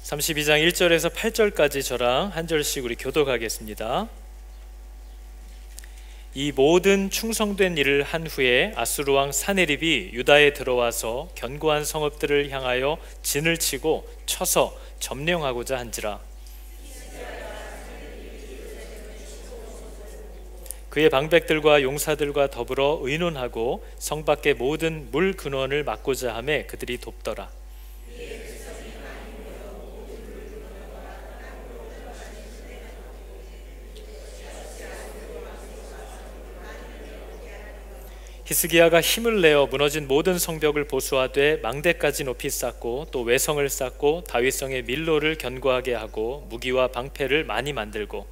32장 1절에서 8절까지 저랑 한 절씩 우리 교독하겠습니다. 이 모든 충성된 일을 한 후에 아수르 왕 사네립이 유다에 들어와서 견고한 성읍들을 향하여 진을 치고 쳐서 점령하고자 한지라. 그의 방백들과 용사들과 더불어 의논하고 성 밖의 모든 물 근원을 막고자 하매 그들이 돕더라. 히스기야가 힘을 내어 무너진 모든 성벽을 보수하되 망대까지 높이 쌓고 또 외성을 쌓고 다윗성의 밀로를 견고하게 하고 무기와 방패를 많이 만들고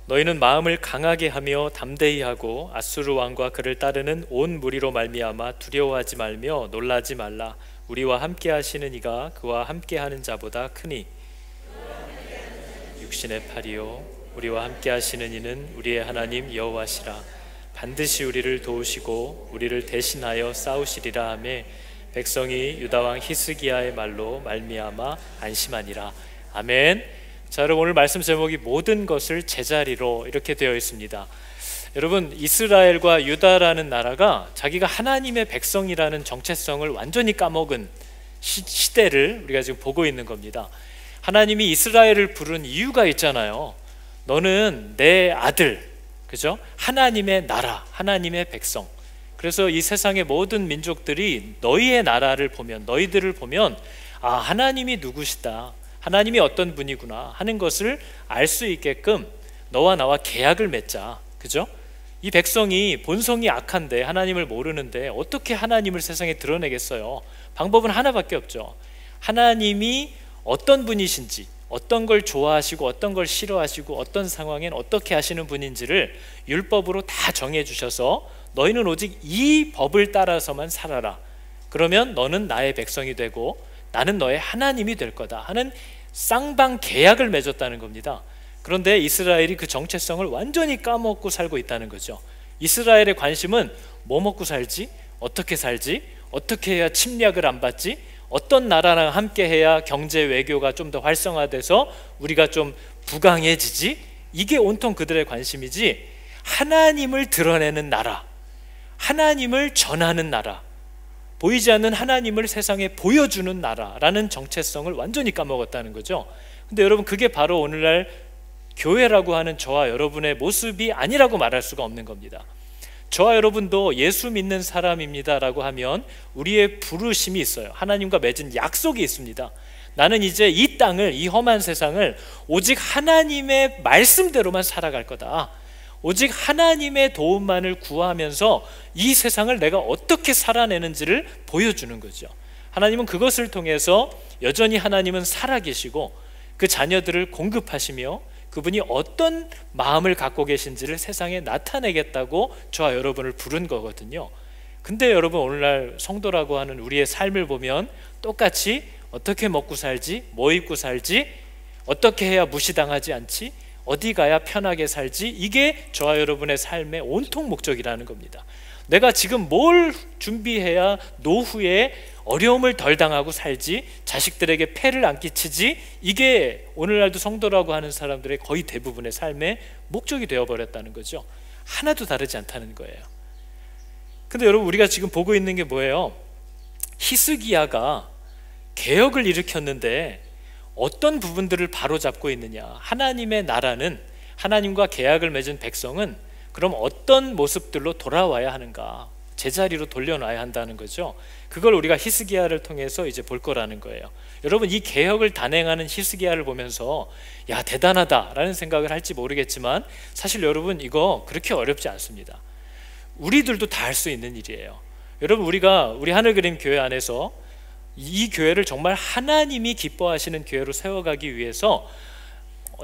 너희는 마음을 강하게 하며 담대히 하고 아수르 왕과 그를 따르는 온 무리로 말미암아 두려워하지 말며 놀라지 말라. 우리와 함께 하시는 이가 그와 함께 하는 자보다 크니 육신의 팔이요 우리와 함께 하시는 이는 우리의 하나님 여호와시라. 반드시 우리를 도우시고 우리를 대신하여 싸우시리라 하며 백성이 유다왕 히스기야의 말로 말미암아 안심하니라. 아멘. 자, 여러분, 오늘 말씀 제목이 모든 것을 제자리로 이렇게 되어 있습니다. 여러분, 이스라엘과 유다라는 나라가 자기가 하나님의 백성이라는 정체성을 완전히 까먹은 시대를 우리가 지금 보고 있는 겁니다. 하나님이 이스라엘을 부른 이유가 있잖아요. 너는 내 아들, 그죠? 하나님의 나라, 하나님의 백성. 그래서 이 세상의 모든 민족들이 너희의 나라를 보면, 너희들을 보면 아, 하나님이 누구시다, 하나님이 어떤 분이구나 하는 것을 알 수 있게끔 너와 나와 계약을 맺자, 그죠? 이 백성이 본성이 악한데 하나님을 모르는데 어떻게 하나님을 세상에 드러내겠어요? 방법은 하나밖에 없죠. 하나님이 어떤 분이신지, 어떤 걸 좋아하시고 어떤 걸 싫어하시고 어떤 상황엔 어떻게 하시는 분인지를 율법으로 다 정해주셔서 너희는 오직 이 법을 따라서만 살아라. 그러면 너는 나의 백성이 되고 나는 너의 하나님이 될 거다 하는 쌍방 계약을 맺었다는 겁니다. 그런데 이스라엘이 그 정체성을 완전히 까먹고 살고 있다는 거죠. 이스라엘의 관심은 뭐 먹고 살지? 어떻게 살지? 어떻게 해야 침략을 안 받지? 어떤 나라랑 함께 해야 경제 외교가 좀 더 활성화돼서 우리가 좀 부강해지지? 이게 온통 그들의 관심이지, 하나님을 드러내는 나라, 하나님을 전하는 나라, 보이지 않는 하나님을 세상에 보여주는 나라라는 정체성을 완전히 까먹었다는 거죠. 근데 여러분, 그게 바로 오늘날 교회라고 하는 저와 여러분의 모습이 아니라고 말할 수가 없는 겁니다. 저와 여러분도 예수 믿는 사람입니다 라고 하면 우리의 부르심이 있어요. 하나님과 맺은 약속이 있습니다. 나는 이제 이 땅을, 이 험한 세상을 오직 하나님의 말씀대로만 살아갈 거다. 오직 하나님의 도움만을 구하면서 이 세상을 내가 어떻게 살아내는지를 보여주는 거죠. 하나님은 그것을 통해서 여전히 하나님은 살아계시고 그 자녀들을 공급하시며 그분이 어떤 마음을 갖고 계신지를 세상에 나타내겠다고 저와 여러분을 부른 거거든요. 근데 여러분, 오늘날 성도라고 하는 우리의 삶을 보면 똑같이 어떻게 먹고 살지, 뭐 입고 살지, 어떻게 해야 무시당하지 않지, 어디 가야 편하게 살지, 이게 저와 여러분의 삶의 온통 목적이라는 겁니다. 내가 지금 뭘 준비해야 노후에 어려움을 덜 당하고 살지, 자식들에게 폐를 안 끼치지, 이게 오늘날도 성도라고 하는 사람들의 거의 대부분의 삶의 목적이 되어버렸다는 거죠. 하나도 다르지 않다는 거예요. 근데 여러분, 우리가 지금 보고 있는 게 뭐예요? 히스기야가 개혁을 일으켰는데 어떤 부분들을 바로잡고 있느냐? 하나님의 나라는, 하나님과 계약을 맺은 백성은 그럼 어떤 모습들로 돌아와야 하는가? 제자리로 돌려놔야 한다는 거죠. 그걸 우리가 히스기야를 통해서 이제 볼 거라는 거예요. 여러분, 이 개혁을 단행하는 히스기야를 보면서 야, 대단하다라는 생각을 할지 모르겠지만 사실 여러분, 이거 그렇게 어렵지 않습니다. 우리들도 다 할 수 있는 일이에요. 여러분, 우리 하늘그림 교회 안에서 이 교회를 정말 하나님이 기뻐하시는 교회로 세워가기 위해서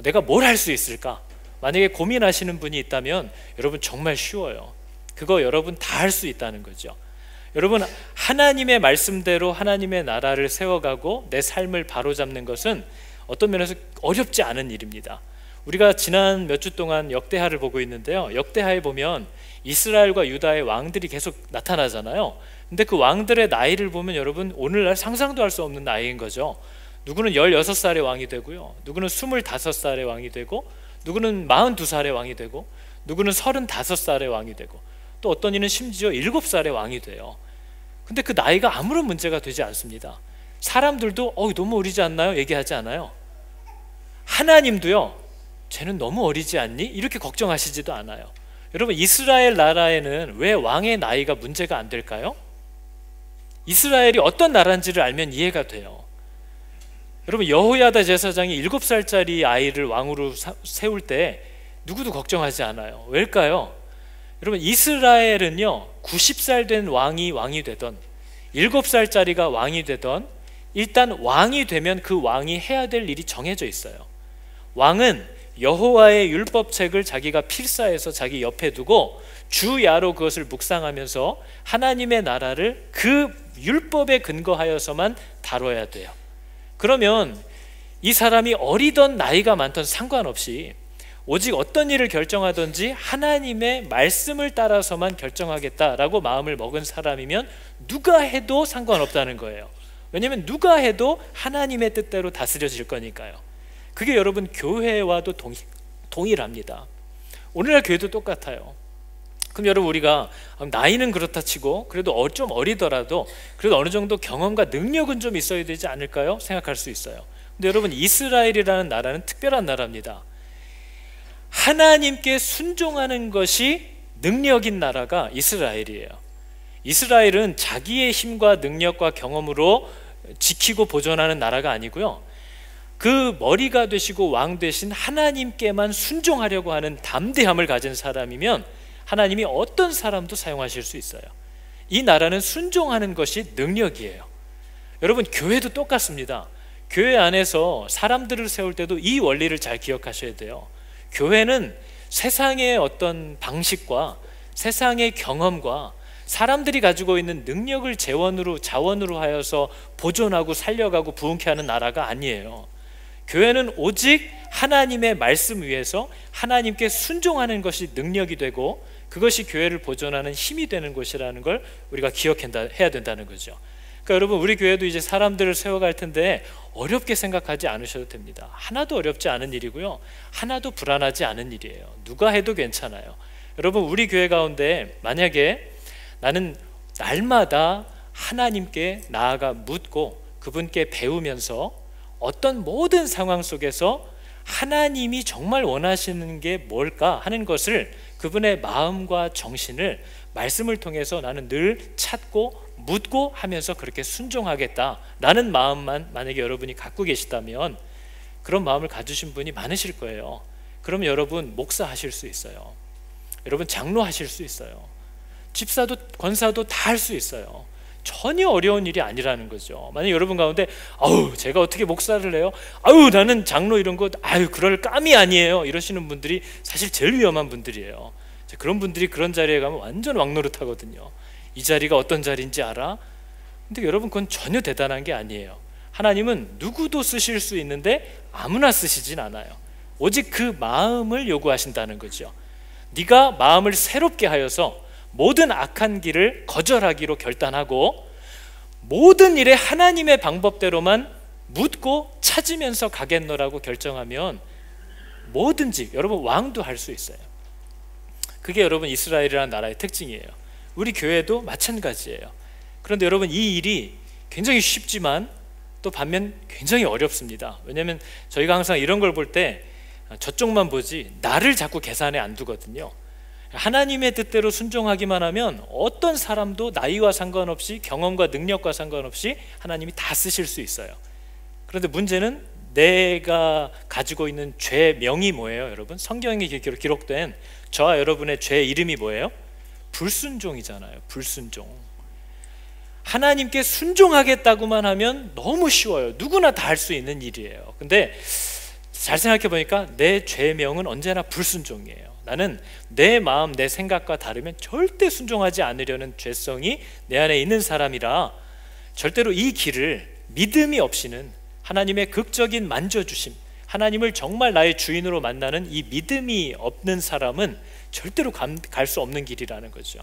내가 뭘 할 수 있을까? 만약에 고민하시는 분이 있다면 여러분, 정말 쉬워요. 그거 여러분 다 할 수 있다는 거죠. 여러분, 하나님의 말씀대로 하나님의 나라를 세워가고 내 삶을 바로잡는 것은 어떤 면에서 어렵지 않은 일입니다. 우리가 지난 몇 주 동안 역대하를 보고 있는데요, 역대하에 보면 이스라엘과 유다의 왕들이 계속 나타나잖아요. 근데 그 왕들의 나이를 보면 여러분 오늘날 상상도 할 수 없는 나이인 거죠. 누구는 16살의 왕이 되고요, 누구는 25살의 왕이 되고, 누구는 42살의 왕이 되고, 누구는 35살의 왕이 되고, 또 어떤 이는 심지어 7살의 왕이 돼요. 근데 그 나이가 아무런 문제가 되지 않습니다. 사람들도 너무 어리지 않나요? 얘기하지 않아요. 하나님도요, 쟤는 너무 어리지 않니? 이렇게 걱정하시지도 않아요. 여러분, 이스라엘 나라에는 왜 왕의 나이가 문제가 안 될까요? 이스라엘이 어떤 나라인지를 알면 이해가 돼요. 여러분, 여호야다 제사장이 7살짜리 아이를 왕으로 세울 때 누구도 걱정하지 않아요. 왜일까요? 여러분, 이스라엘은요 90살 된 왕이 되던 7살짜리가 왕이 되던 일단 왕이 되면 그 왕이 해야 될 일이 정해져 있어요. 왕은 여호와의 율법책을 자기가 필사해서 자기 옆에 두고 주야로 그것을 묵상하면서 하나님의 나라를 그 율법에 근거하여서만 다뤄야 돼요. 그러면 이 사람이 어리던 나이가 많던 상관없이 오직 어떤 일을 결정하든지 하나님의 말씀을 따라서만 결정하겠다라고 마음을 먹은 사람이면 누가 해도 상관없다는 거예요. 왜냐하면 누가 해도 하나님의 뜻대로 다스려질 거니까요. 그게 여러분 교회와도 동일합니다. 오늘날 교회도 똑같아요. 그럼 여러분, 우리가 나이는 그렇다 치고 그래도 좀 어리더라도 그래도 어느 정도 경험과 능력은 좀 있어야 되지 않을까요? 생각할 수 있어요. 근데 여러분, 이스라엘이라는 나라는 특별한 나라입니다. 하나님께 순종하는 것이 능력인 나라가 이스라엘이에요. 이스라엘은 자기의 힘과 능력과 경험으로 지키고 보존하는 나라가 아니고요, 그 머리가 되시고 왕 되신 하나님께만 순종하려고 하는 담대함을 가진 사람이면 하나님이 어떤 사람도 사용하실 수 있어요. 이 나라는 순종하는 것이 능력이에요. 여러분, 교회도 똑같습니다. 교회 안에서 사람들을 세울 때도 이 원리를 잘 기억하셔야 돼요. 교회는 세상의 어떤 방식과 세상의 경험과 사람들이 가지고 있는 능력을 자원으로 하여서 보존하고 살려가고 부흥케 하는 나라가 아니에요. 교회는 오직 하나님의 말씀 위에서 하나님께 순종하는 것이 능력이 되고 그것이 교회를 보존하는 힘이 되는 것이라는 걸 우리가 기억해야 된다는 거죠. 그러니까 여러분, 우리 교회도 이제 사람들을 세워갈 텐데 어렵게 생각하지 않으셔도 됩니다. 하나도 어렵지 않은 일이고요, 하나도 불안하지 않은 일이에요. 누가 해도 괜찮아요. 여러분, 우리 교회 가운데 만약에 나는 날마다 하나님께 나아가 묻고 그분께 배우면서 어떤 모든 상황 속에서 하나님이 정말 원하시는 게 뭘까 하는 것을, 그분의 마음과 정신을 말씀을 통해서 나는 늘 찾고 묻고 하면서 그렇게 순종하겠다라는 마음만 만약에 여러분이 갖고 계시다면, 그런 마음을 가지신 분이 많으실 거예요. 그러면 여러분 목사 하실 수 있어요. 여러분 장로 하실 수 있어요. 집사도 권사도 다 할 수 있어요. 전혀 어려운 일이 아니라는 거죠. 만약 여러분 가운데 제가 어떻게 목사를 해요? 나는 장로 이런 거 그럴 감이 아니에요, 이러시는 분들이 사실 제일 위험한 분들이에요. 그런 분들이 그런 자리에 가면 완전 왕노릇 하거든요. 이 자리가 어떤 자리인지 알아? 근데 여러분, 그건 전혀 대단한 게 아니에요. 하나님은 누구도 쓰실 수 있는데 아무나 쓰시진 않아요. 오직 그 마음을 요구하신다는 거죠. 네가 마음을 새롭게 하여서 모든 악한 길을 거절하기로 결단하고 모든 일에 하나님의 방법대로만 묻고 찾으면서 가겠노라고 결정하면 뭐든지, 여러분 왕도 할 수 있어요. 그게 여러분 이스라엘이라는 나라의 특징이에요. 우리 교회도 마찬가지예요. 그런데 여러분, 이 일이 굉장히 쉽지만 또 반면 굉장히 어렵습니다. 왜냐하면 저희가 항상 이런 걸 볼 때 저쪽만 보지 나를 자꾸 계산에 안 두거든요. 하나님의 뜻대로 순종하기만 하면 어떤 사람도 나이와 상관없이 경험과 능력과 상관없이 하나님이 다 쓰실 수 있어요. 그런데 문제는 내가 가지고 있는 죄명이 뭐예요? 여러분, 성경에 기록된 저와 여러분의 죄 이름이 뭐예요? 불순종이잖아요. 불순종. 하나님께 순종하겠다고만 하면 너무 쉬워요. 누구나 다 할 수 있는 일이에요. 근데 잘 생각해 보니까 내 죄명은 언제나 불순종이에요. 나는 내 마음, 내 생각과 다르면 절대 순종하지 않으려는 죄성이 내 안에 있는 사람이라 절대로 이 길을 믿음이 없이는, 하나님의 극적인 만져주심, 하나님을 정말 나의 주인으로 만나는 이 믿음이 없는 사람은 절대로 갈 수 없는 길이라는 거죠.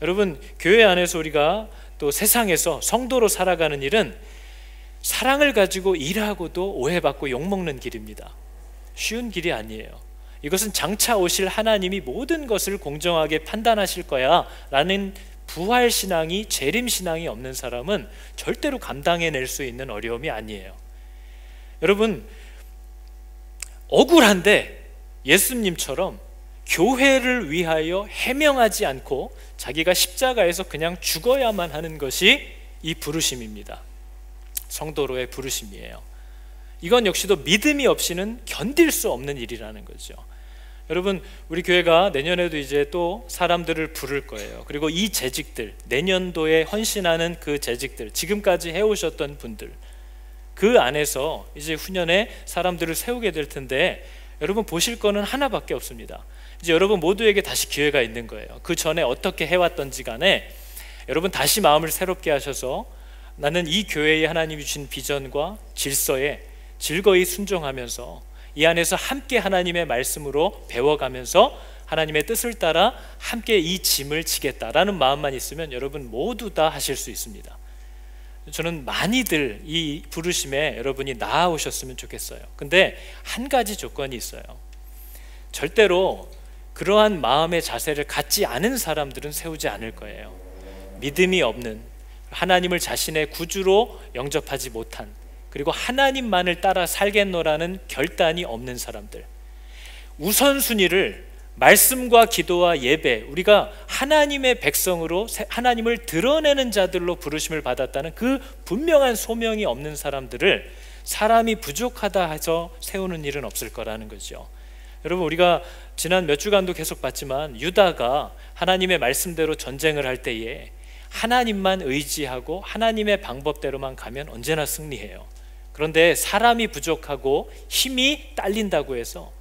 여러분, 교회 안에서 우리가 또 세상에서 성도로 살아가는 일은 사랑을 가지고 일하고도 오해받고 욕먹는 길입니다. 쉬운 길이 아니에요. 이것은 장차 오실 하나님이 모든 것을 공정하게 판단하실 거야 라는 부활신앙이, 재림신앙이 없는 사람은 절대로 감당해낼 수 있는 어려움이 아니에요. 여러분, 억울한데 예수님처럼 교회를 위하여 해명하지 않고 자기가 십자가에서 그냥 죽어야만 하는 것이 이 부르심입니다. 성도로의 부르심이에요. 이건 역시도 믿음이 없이는 견딜 수 없는 일이라는 거죠. 여러분, 우리 교회가 내년에도 이제 또 사람들을 부를 거예요. 그리고 이 재직들, 내년도에 헌신하는 그 재직들, 지금까지 해오셨던 분들, 그 안에서 이제 후년에 사람들을 세우게 될 텐데, 여러분 보실 거는 하나밖에 없습니다. 이제 여러분 모두에게 다시 기회가 있는 거예요. 그 전에 어떻게 해왔던지 간에 여러분 다시 마음을 새롭게 하셔서 나는 이 교회에 하나님이 주신 비전과 질서에 즐거이 순종하면서 이 안에서 함께 하나님의 말씀으로 배워가면서 하나님의 뜻을 따라 함께 이 짐을 지겠다라는 마음만 있으면 여러분 모두 다 하실 수 있습니다. 저는 많이들 이 부르심에 여러분이 나아오셨으면 좋겠어요. 근데 한 가지 조건이 있어요. 절대로 그러한 마음의 자세를 갖지 않은 사람들은 세우지 않을 거예요. 믿음이 없는, 하나님을 자신의 구주로 영접하지 못한, 그리고 하나님만을 따라 살겠노라는 결단이 없는 사람들, 우선순위를 말씀과 기도와 예배, 우리가 하나님의 백성으로 하나님을 드러내는 자들로 부르심을 받았다는 그 분명한 소명이 없는 사람들을 사람이 부족하다 해서 세우는 일은 없을 거라는 거죠. 여러분, 우리가 지난 몇 주간도 계속 봤지만 유다가 하나님의 말씀대로 전쟁을 할 때에 하나님만 의지하고 하나님의 방법대로만 가면 언제나 승리해요. 그런데 사람이 부족하고 힘이 딸린다고 해서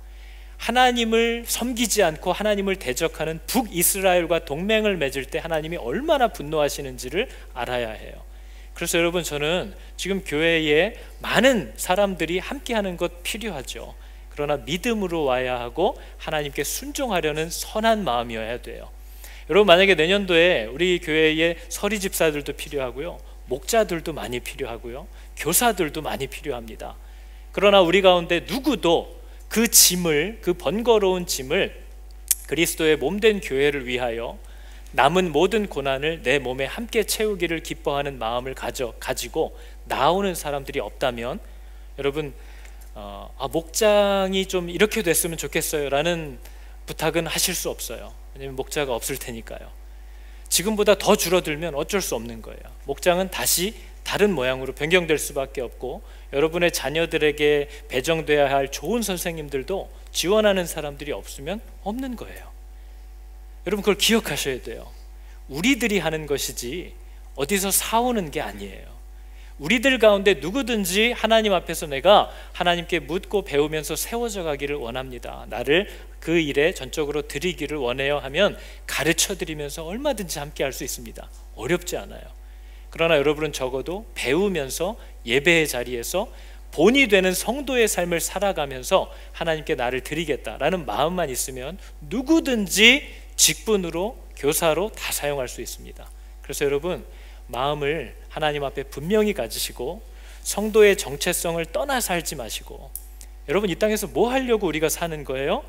하나님을 섬기지 않고 하나님을 대적하는 북이스라엘과 동맹을 맺을 때 하나님이 얼마나 분노하시는지를 알아야 해요. 그래서 여러분, 저는 지금 교회에 많은 사람들이 함께하는 것 필요하죠. 그러나 믿음으로 와야 하고 하나님께 순종하려는 선한 마음이어야 돼요. 여러분, 만약에 내년도에 우리 교회에 서리 집사들도 필요하고요, 목자들도 많이 필요하고요, 교사들도 많이 필요합니다. 그러나 우리 가운데 누구도 그 짐을, 그 번거로운 짐을 그리스도의 몸된 교회를 위하여 남은 모든 고난을 내 몸에 함께 채우기를 기뻐하는 마음을 가지고 나오는 사람들이 없다면 여러분, 목장이 좀 이렇게 됐으면 좋겠어요 라는 부탁은 하실 수 없어요. 왜냐하면 목자가 없을 테니까요. 지금보다 더 줄어들면 어쩔 수 없는 거예요. 목장은 다시 다른 모양으로 변경될 수밖에 없고, 여러분의 자녀들에게 배정돼야 할 좋은 선생님들도 지원하는 사람들이 없으면 없는 거예요. 여러분, 그걸 기억하셔야 돼요. 우리들이 하는 것이지 어디서 사오는 게 아니에요. 우리들 가운데 누구든지 하나님 앞에서 내가 하나님께 묻고 배우면서 세워져 가기를 원합니다, 나를 그 일에 전적으로 드리기를 원해요 하면 가르쳐 드리면서 얼마든지 함께 할 수 있습니다. 어렵지 않아요. 그러나 여러분은 적어도 배우면서 예배의 자리에서 본이 되는 성도의 삶을 살아가면서 하나님께 나를 드리겠다라는 마음만 있으면 누구든지 직분으로, 교사로 다 사용할 수 있습니다. 그래서 여러분, 마음을 하나님 앞에 분명히 가지시고 성도의 정체성을 떠나 살지 마시고, 여러분, 이 땅에서 뭐 하려고 우리가 사는 거예요?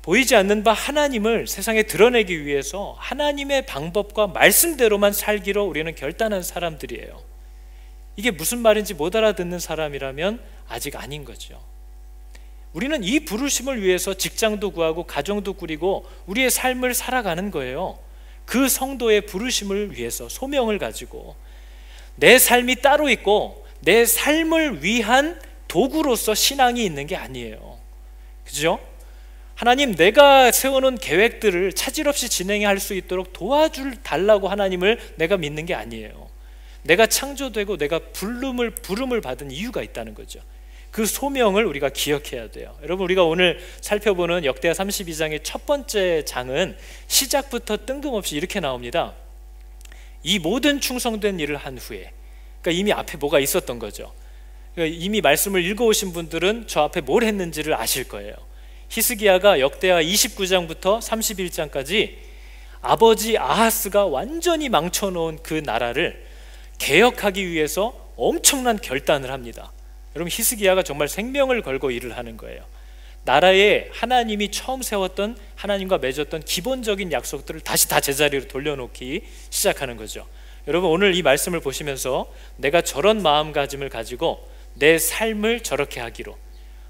보이지 않는 바 하나님을 세상에 드러내기 위해서 하나님의 방법과 말씀대로만 살기로 우리는 결단한 사람들이에요. 이게 무슨 말인지 못 알아듣는 사람이라면 아직 아닌 거죠. 우리는 이 부르심을 위해서 직장도 구하고 가정도 꾸리고 우리의 삶을 살아가는 거예요. 그 성도의 부르심을 위해서 소명을 가지고 내 삶이 따로 있고 내 삶을 위한 도구로서 신앙이 있는 게 아니에요. 그죠? 하나님, 내가 세워놓은 계획들을 차질 없이 진행할 수 있도록 도와달라고 하나님을 내가 믿는 게 아니에요. 내가 창조되고 내가 부름을 받은 이유가 있다는 거죠. 그 소명을 우리가 기억해야 돼요. 여러분, 우리가 오늘 살펴보는 역대하 32장의 첫 번째 장은 시작부터 뜬금없이 이렇게 나옵니다. 이 모든 충성된 일을 한 후에, 그러니까 이미 앞에 뭐가 있었던 거죠. 그러니까 이미 말씀을 읽어오신 분들은 저 앞에 뭘 했는지를 아실 거예요. 히스기야가 역대하 29장부터 31장까지 아버지 아하스가 완전히 망쳐놓은 그 나라를 개혁하기 위해서 엄청난 결단을 합니다. 여러분, 히스기야가 정말 생명을 걸고 일을 하는 거예요. 나라에 하나님이 처음 세웠던, 하나님과 맺었던 기본적인 약속들을 다시 다 제자리로 돌려놓기 시작하는 거죠. 여러분, 오늘 이 말씀을 보시면서 내가 저런 마음가짐을 가지고 내 삶을 저렇게 하기로,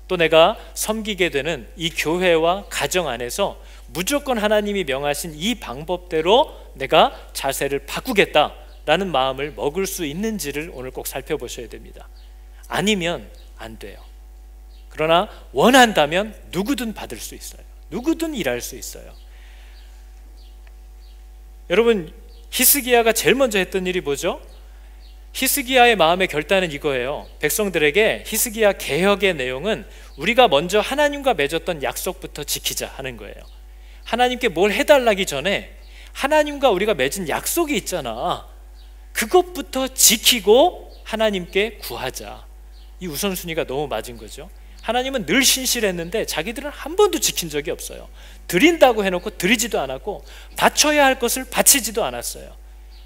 또 내가 섬기게 되는 이 교회와 가정 안에서 무조건 하나님이 명하신 이 방법대로 내가 자세를 바꾸겠다라는 마음을 먹을 수 있는지를 오늘 꼭 살펴보셔야 됩니다. 아니면 안 돼요. 그러나 원한다면 누구든 받을 수 있어요. 누구든 일할 수 있어요. 여러분, 히스기야가 제일 먼저 했던 일이 뭐죠? 히스기야의 마음의 결단은 이거예요. 백성들에게 히스기야 개혁의 내용은 우리가 먼저 하나님과 맺었던 약속부터 지키자 하는 거예요. 하나님께 뭘 해달라기 전에 하나님과 우리가 맺은 약속이 있잖아. 그것부터 지키고 하나님께 구하자. 이 우선순위가 너무 맞은 거죠. 하나님은 늘 신실했는데 자기들은 한 번도 지킨 적이 없어요. 드린다고 해놓고 드리지도 않았고 바쳐야 할 것을 바치지도 않았어요.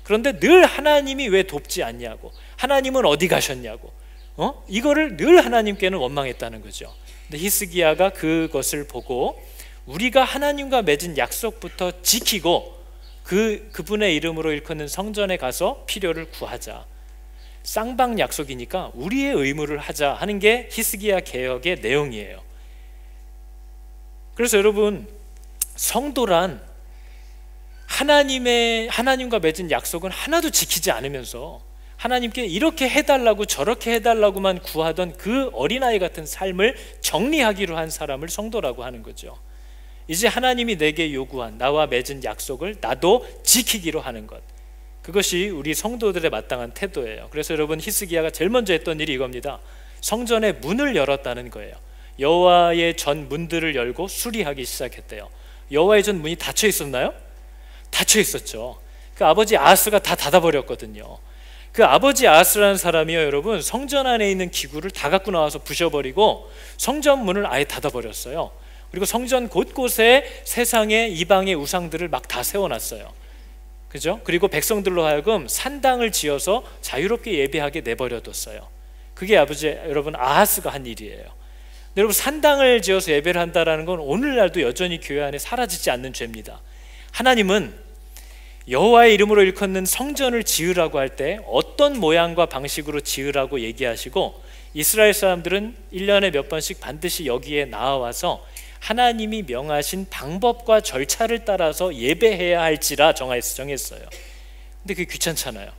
그런데 늘 하나님이 왜 돕지 않냐고, 하나님은 어디 가셨냐고, 이거를 늘 하나님께는 원망했다는 거죠. 근데 히스기야가 그것을 보고 우리가 하나님과 맺은 약속부터 지키고 그분의 이름으로 일컫는 성전에 가서 필요를 구하자. 쌍방 약속이니까 우리의 의무를 하자 하는 게 히스기야 개혁의 내용이에요. 그래서 여러분, 성도란 하나님과 맺은 약속은 하나도 지키지 않으면서 하나님께 이렇게 해달라고 저렇게 해달라고만 구하던 그 어린아이 같은 삶을 정리하기로 한 사람을 성도라고 하는 거죠. 이제 하나님이 내게 요구한 나와 맺은 약속을 나도 지키기로 하는 것, 그것이 우리 성도들의 마땅한 태도예요. 그래서 여러분, 히스기야가 제일 먼저 했던 일이 이겁니다. 성전의 문을 열었다는 거예요. 여호와의 전 문들을 열고 수리하기 시작했대요. 여호와의 전 문이 닫혀 있었나요? 닫혀 있었죠. 그 아버지 아하스가 다 닫아버렸거든요. 그 아버지 아하스라는 사람이요, 여러분, 성전 안에 있는 기구를 다 갖고 나와서 부셔버리고 성전 문을 아예 닫아버렸어요. 그리고 성전 곳곳에 세상의 이방의 우상들을 막 다 세워놨어요. 그죠? 그리고 백성들로 하여금 산당을 지어서 자유롭게 예배하게 내버려뒀어요. 그게 아버지 여러분 아하스가 한 일이에요. 여러분, 산당을 지어서 예배를 한다는 건 오늘날도 여전히 교회 안에 사라지지 않는 죄입니다. 하나님은 여호와의 이름으로 일컫는 성전을 지으라고 할 때 어떤 모양과 방식으로 지으라고 얘기하시고, 이스라엘 사람들은 1년에 몇 번씩 반드시 여기에 나와서 하나님이 명하신 방법과 절차를 따라서 예배해야 할지라 정했어요. 근데 그게 귀찮잖아요.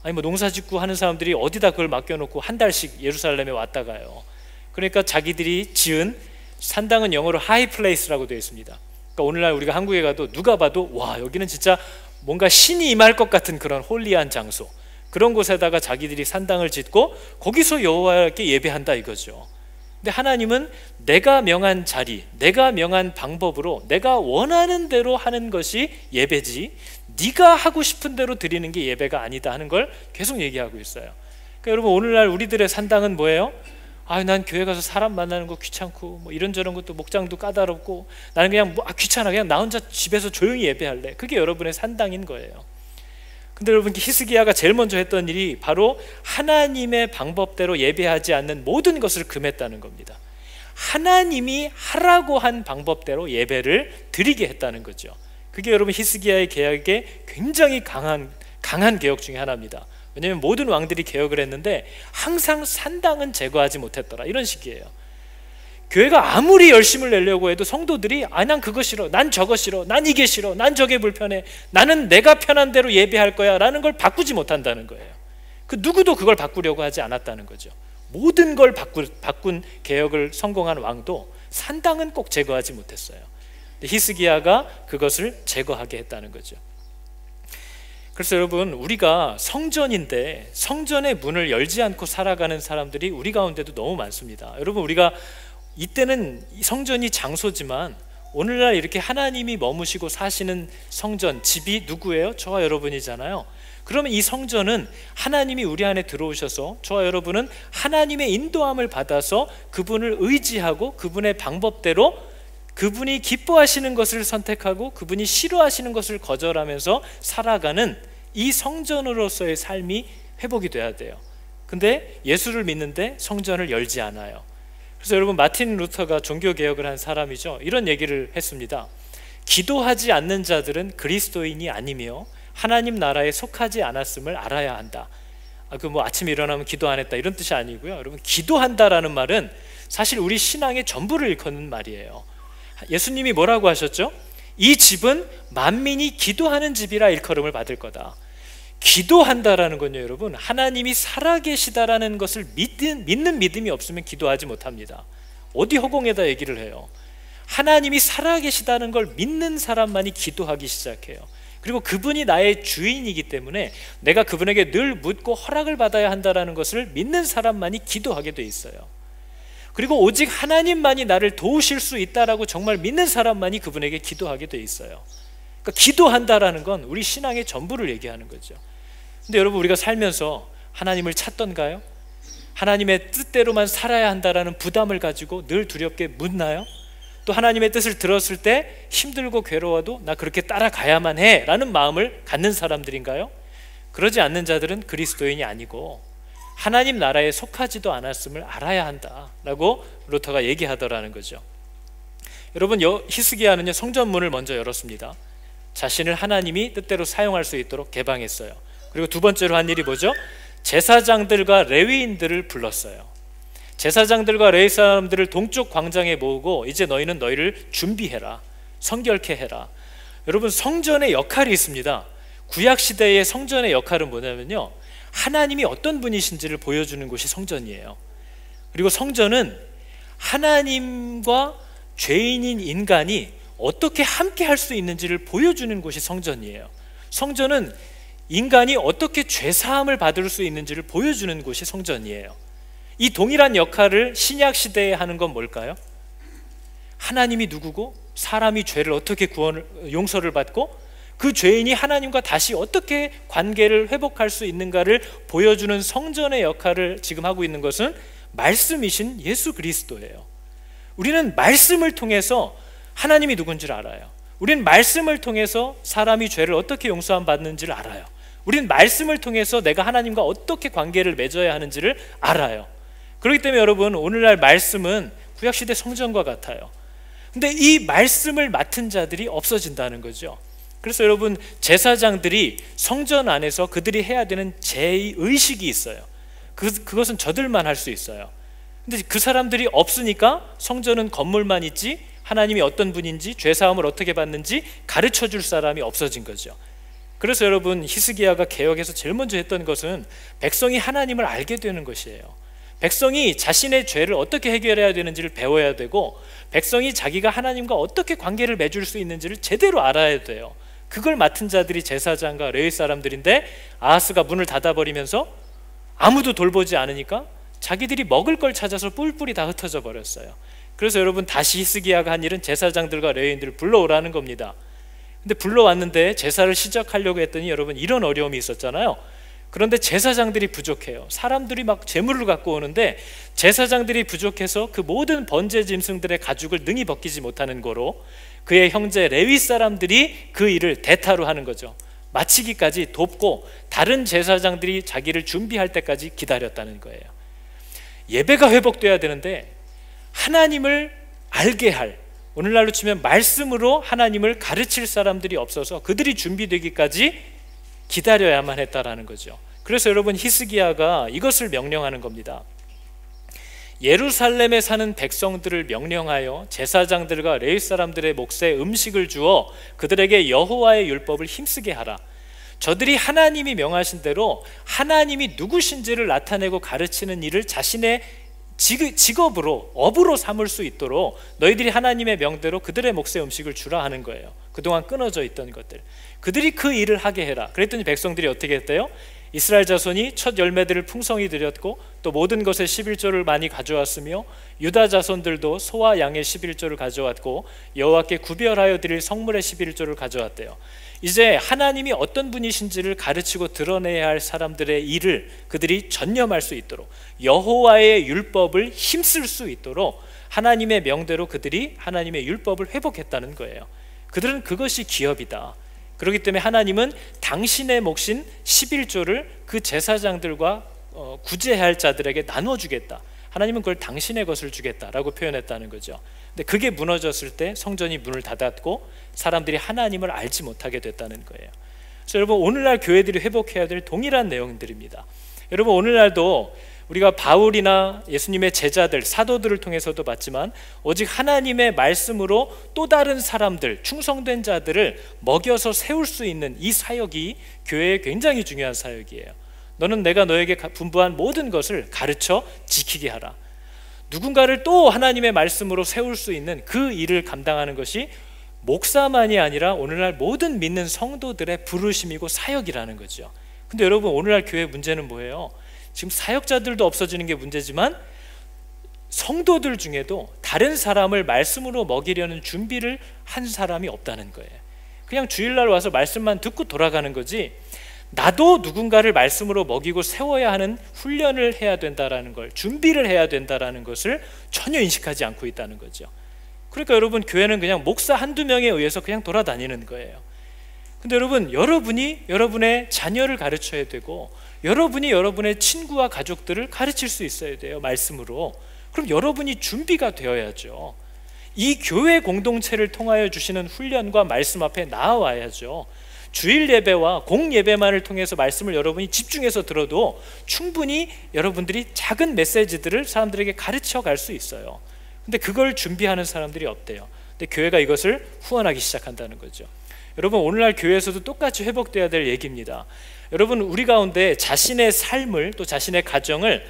아니 뭐 농사짓고 하는 사람들이 어디다 그걸 맡겨놓고 한 달씩 예루살렘에 왔다 가요. 그러니까 자기들이 지은 산당은 영어로 하이 플레이스라고 되어 있습니다. 그러니까 오늘날 우리가 한국에 가도 누가 봐도 와, 여기는 진짜 뭔가 신이 임할 것 같은 그런 홀리한 장소, 그런 곳에다가 자기들이 산당을 짓고 거기서 여호와께 예배한다 이거죠. 근데 하나님은 내가 명한 자리, 내가 명한 방법으로 내가 원하는 대로 하는 것이 예배지, 네가 하고 싶은 대로 드리는 게 예배가 아니다 하는 걸 계속 얘기하고 있어요. 그러니까 여러분, 오늘날 우리들의 산당은 뭐예요? 난 교회 가서 사람 만나는 거 귀찮고 뭐 이런저런 것도 목장도 까다롭고 나는 그냥 귀찮아, 그냥 나 혼자 집에서 조용히 예배할래. 그게 여러분의 산당인 거예요. 근데 여러분, 히스기야가 제일 먼저 했던 일이 바로 하나님의 방법대로 예배하지 않는 모든 것을 금했다는 겁니다. 하나님이 하라고 한 방법대로 예배를 드리게 했다는 거죠. 그게 여러분 히스기야의 개혁의 굉장히 강한 개혁 중에 하나입니다. 왜냐하면 모든 왕들이 개혁을 했는데 항상 산당은 제거하지 못했더라, 이런 식이에요. 교회가 아무리 열심을 내려고 해도 성도들이 난 그거 싫어, 난 저거 싫어, 난 이게 싫어, 난 저게 불편해, 나는 내가 편한 대로 예배할 거야 라는 걸 바꾸지 못한다는 거예요. 그 누구도 그걸 바꾸려고 하지 않았다는 거죠. 모든 걸 바꾼 개혁을 성공한 왕도 산당은 꼭 제거하지 못했어요. 근데 히스기야가 그것을 제거하게 했다는 거죠. 그래서 여러분, 우리가 성전인데 성전의 문을 열지 않고 살아가는 사람들이 우리 가운데도 너무 많습니다. 여러분, 우리가 이때는 성전이 장소지만 오늘날 이렇게 하나님이 머무시고 사시는 성전, 집이 누구예요? 저와 여러분이잖아요. 그러면 이 성전은 하나님이 우리 안에 들어오셔서 저와 여러분은 하나님의 인도함을 받아서 그분을 의지하고 그분의 방법대로 그분이 기뻐하시는 것을 선택하고 그분이 싫어하시는 것을 거절하면서 살아가는 이 성전으로서의 삶이 회복이 돼야 돼요. 근데 예수를 믿는데 성전을 열지 않아요. 그래서 여러분, 마틴 루터가 종교개혁을 한 사람이죠. 이런 얘기를 했습니다. 기도하지 않는 자들은 그리스도인이 아니며 하나님 나라에 속하지 않았음을 알아야 한다. 아침에 일어나면 기도 안 했다 이런 뜻이 아니고요. 여러분, 기도한다라는 말은 사실 우리 신앙의 전부를 일컫는 말이에요. 예수님이 뭐라고 하셨죠? 이 집은 만민이 기도하는 집이라 일컬음을 받을 거다. 기도한다라는 건요, 여러분, 하나님이 살아계시다라는 것을 믿는 믿음이 없으면 기도하지 못합니다. 어디 허공에다 얘기를 해요. 하나님이 살아계시다는 걸 믿는 사람만이 기도하기 시작해요. 그리고 그분이 나의 주인이기 때문에 내가 그분에게 늘 묻고 허락을 받아야 한다는 것을 믿는 사람만이 기도하게 돼 있어요. 그리고 오직 하나님만이 나를 도우실 수 있다라고 정말 믿는 사람만이 그분에게 기도하게 돼 있어요. 그러니까 기도한다라는 건 우리 신앙의 전부를 얘기하는 거죠. 근데 여러분, 우리가 살면서 하나님을 찾던가요? 하나님의 뜻대로만 살아야 한다라는 부담을 가지고 늘 두렵게 묻나요? 또 하나님의 뜻을 들었을 때 힘들고 괴로워도 나 그렇게 따라가야만 해 라는 마음을 갖는 사람들인가요? 그러지 않는 자들은 그리스도인이 아니고 하나님 나라에 속하지도 않았음을 알아야 한다라고 루터가 얘기하더라는 거죠. 여러분, 히스기야는요, 성전문을 먼저 열었습니다. 자신을 하나님이 뜻대로 사용할 수 있도록 개방했어요. 그리고 두 번째로 한 일이 뭐죠? 제사장들과 레위인들을 불렀어요. 제사장들과 레위 사람들을 동쪽 광장에 모으고 이제 너희는 너희를 준비해라, 성결케 해라. 여러분, 성전의 역할이 있습니다. 구약시대의 성전의 역할은 뭐냐면요, 하나님이 어떤 분이신지를 보여주는 곳이 성전이에요. 그리고 성전은 하나님과 죄인인 인간이 어떻게 함께 할 수 있는지를 보여주는 곳이 성전이에요. 성전은 인간이 어떻게 죄사함을 받을 수 있는지를 보여주는 곳이 성전이에요. 이 동일한 역할을 신약 시대에 하는 건 뭘까요? 하나님이 누구고 사람이 죄를 어떻게 용서를 받고 그 죄인이 하나님과 다시 어떻게 관계를 회복할 수 있는가를 보여주는 성전의 역할을 지금 하고 있는 것은 말씀이신 예수 그리스도예요. 우리는 말씀을 통해서 하나님이 누군지를 알아요. 우리는 말씀을 통해서 사람이 죄를 어떻게 용서함 받는지를 알아요. 우리는 말씀을 통해서 내가 하나님과 어떻게 관계를 맺어야 하는지를 알아요. 그렇기 때문에 여러분, 오늘날 말씀은 구약시대 성전과 같아요. 근데 이 말씀을 맡은 자들이 없어진다는 거죠. 그래서 여러분, 제사장들이 성전 안에서 그들이 해야 되는 제의식이 있어요. 그것은 저들만 할 수 있어요. 근데 그 사람들이 없으니까 성전은 건물만 있지 하나님이 어떤 분인지 죄사함을 어떻게 받는지 가르쳐 줄 사람이 없어진 거죠. 그래서 여러분, 히스기야가 개혁에서 제일 먼저 했던 것은 백성이 하나님을 알게 되는 것이에요. 백성이 자신의 죄를 어떻게 해결해야 되는지를 배워야 되고, 백성이 자기가 하나님과 어떻게 관계를 맺을 수 있는지를 제대로 알아야 돼요. 그걸 맡은 자들이 제사장과 레위 사람들인데, 아하스가 문을 닫아버리면서 아무도 돌보지 않으니까 자기들이 먹을 걸 찾아서 뿔뿔이 다 흩어져 버렸어요. 그래서 여러분, 다시 히스기야가 한 일은 제사장들과 레위인들을 불러오라는 겁니다. 근데 불러왔는데 제사를 시작하려고 했더니 여러분, 이런 어려움이 있었잖아요. 그런데 제사장들이 부족해요. 사람들이 막 제물을 갖고 오는데 제사장들이 부족해서 그 모든 번제 짐승들의 가죽을 능히 벗기지 못하는 거로 그의 형제 레위 사람들이 그 일을 대타로 하는 거죠. 마치기까지 돕고 다른 제사장들이 자기를 준비할 때까지 기다렸다는 거예요. 예배가 회복돼야 되는데 하나님을 알게 할, 오늘날로 치면 말씀으로 하나님을 가르칠 사람들이 없어서 그들이 준비되기까지 기다려야만 했다라는 거죠. 그래서 여러분, 히스기야가 이것을 명령하는 겁니다. 예루살렘에 사는 백성들을 명령하여 제사장들과 레위 사람들의 몫에 음식을 주어 그들에게 여호와의 율법을 힘쓰게 하라. 저들이 하나님이 명하신 대로 하나님이 누구신지를 나타내고 가르치는 일을 자신의 직업으로, 업으로 삼을 수 있도록 너희들이 하나님의 명대로 그들의 몫의 음식을 주라 하는 거예요. 그동안 끊어져 있던 것들, 그들이 그 일을 하게 해라. 그랬더니 백성들이 어떻게 했대요? 이스라엘 자손이 첫 열매들을 풍성히 드렸고 또 모든 것의 11조를 많이 가져왔으며 유다 자손들도 소와 양의 11조를 가져왔고 여호와께 구별하여 드릴 성물의 11조를 가져왔대요. 이제 하나님이 어떤 분이신지를 가르치고 드러내야 할 사람들의 일을 그들이 전념할 수 있도록, 여호와의 율법을 힘쓸 수 있도록 하나님의 명대로 그들이 하나님의 율법을 회복했다는 거예요. 그들은 그것이 기업이다. 그렇기 때문에 하나님은 당신의 몫인 11조를 그 제사장들과 구제해야 할 자들에게 나눠주겠다. 하나님은 그걸 당신의 것을 주겠다라고 표현했다는 거죠. 근데 그게 무너졌을 때 성전이 문을 닫았고 사람들이 하나님을 알지 못하게 됐다는 거예요. 그래서 여러분, 오늘날 교회들이 회복해야 될 동일한 내용들입니다. 여러분, 오늘날도 우리가 바울이나 예수님의 제자들, 사도들을 통해서도 봤지만 오직 하나님의 말씀으로 또 다른 사람들, 충성된 자들을 먹여서 세울 수 있는 이 사역이 교회의 굉장히 중요한 사역이에요. 너는 내가 너에게 분부한 모든 것을 가르쳐 지키게 하라. 누군가를 또 하나님의 말씀으로 세울 수 있는 그 일을 감당하는 것이 목사만이 아니라 오늘날 모든 믿는 성도들의 부르심이고 사역이라는 거죠. 근데 여러분, 오늘날 교회 문제는 뭐예요? 지금 사역자들도 없어지는 게 문제지만 성도들 중에도 다른 사람을 말씀으로 먹이려는 준비를 한 사람이 없다는 거예요. 그냥 주일날 와서 말씀만 듣고 돌아가는 거지, 나도 누군가를 말씀으로 먹이고 세워야 하는 훈련을 해야 된다라는 걸, 준비를 해야 된다라는 것을 전혀 인식하지 않고 있다는 거죠. 그러니까 여러분, 교회는 그냥 목사 한두 명에 의해서 그냥 돌아다니는 거예요. 근데 여러분, 여러분이 여러분의 자녀를 가르쳐야 되고 여러분이 여러분의 친구와 가족들을 가르칠 수 있어야 돼요, 말씀으로. 그럼 여러분이 준비가 되어야죠. 이 교회 공동체를 통하여 주시는 훈련과 말씀 앞에 나아와야죠. 주일 예배와 공 예배만을 통해서 말씀을 여러분이 집중해서 들어도 충분히 여러분들이 작은 메시지들을 사람들에게 가르쳐 갈 수 있어요. 근데 그걸 준비하는 사람들이 없대요. 근데 교회가 이것을 후원하기 시작한다는 거죠. 여러분, 오늘날 교회에서도 똑같이 회복돼야 될 얘기입니다. 여러분, 우리 가운데 자신의 삶을, 또 자신의 가정을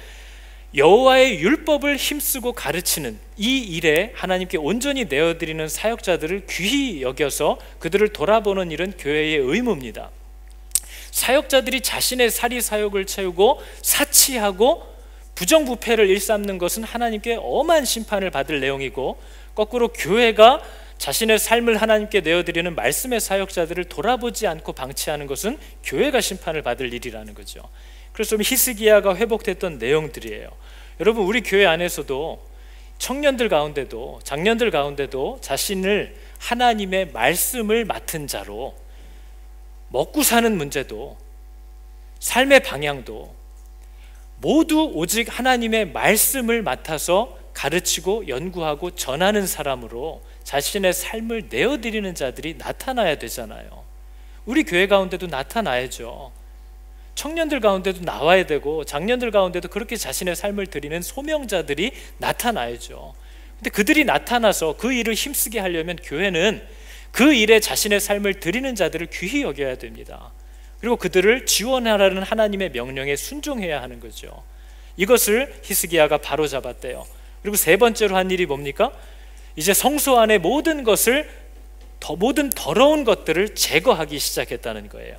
여호와의 율법을 힘쓰고 가르치는 이 일에 하나님께 온전히 내어드리는 사역자들을 귀히 여겨서 그들을 돌아보는 일은 교회의 의무입니다. 사역자들이 자신의 사리 사욕을 채우고 사치하고 부정부패를 일삼는 것은 하나님께 엄한 심판을 받을 내용이고, 거꾸로 교회가 자신의 삶을 하나님께 내어드리는 말씀의 사역자들을 돌아보지 않고 방치하는 것은 교회가 심판을 받을 일이라는 거죠. 그래서 히스기야가 회복됐던 내용들이에요. 여러분, 우리 교회 안에서도 청년들 가운데도 장년들 가운데도 자신을 하나님의 말씀을 맡은 자로 먹고 사는 문제도 삶의 방향도 모두 오직 하나님의 말씀을 맡아서 가르치고 연구하고 전하는 사람으로 자신의 삶을 내어드리는 자들이 나타나야 되잖아요. 우리 교회 가운데도 나타나야죠. 청년들 가운데도 나와야 되고 장년들 가운데도 그렇게 자신의 삶을 드리는 소명자들이 나타나야죠. 근데 그들이 나타나서 그 일을 힘쓰게 하려면 교회는 그 일에 자신의 삶을 드리는 자들을 귀히 여겨야 됩니다. 그리고 그들을 지원하라는 하나님의 명령에 순종해야 하는 거죠. 이것을 히스기야가 바로 잡았대요. 그리고 세 번째로 한 일이 뭡니까? 이제 성소 안에 모든 더러운 것들을 제거하기 시작했다는 거예요.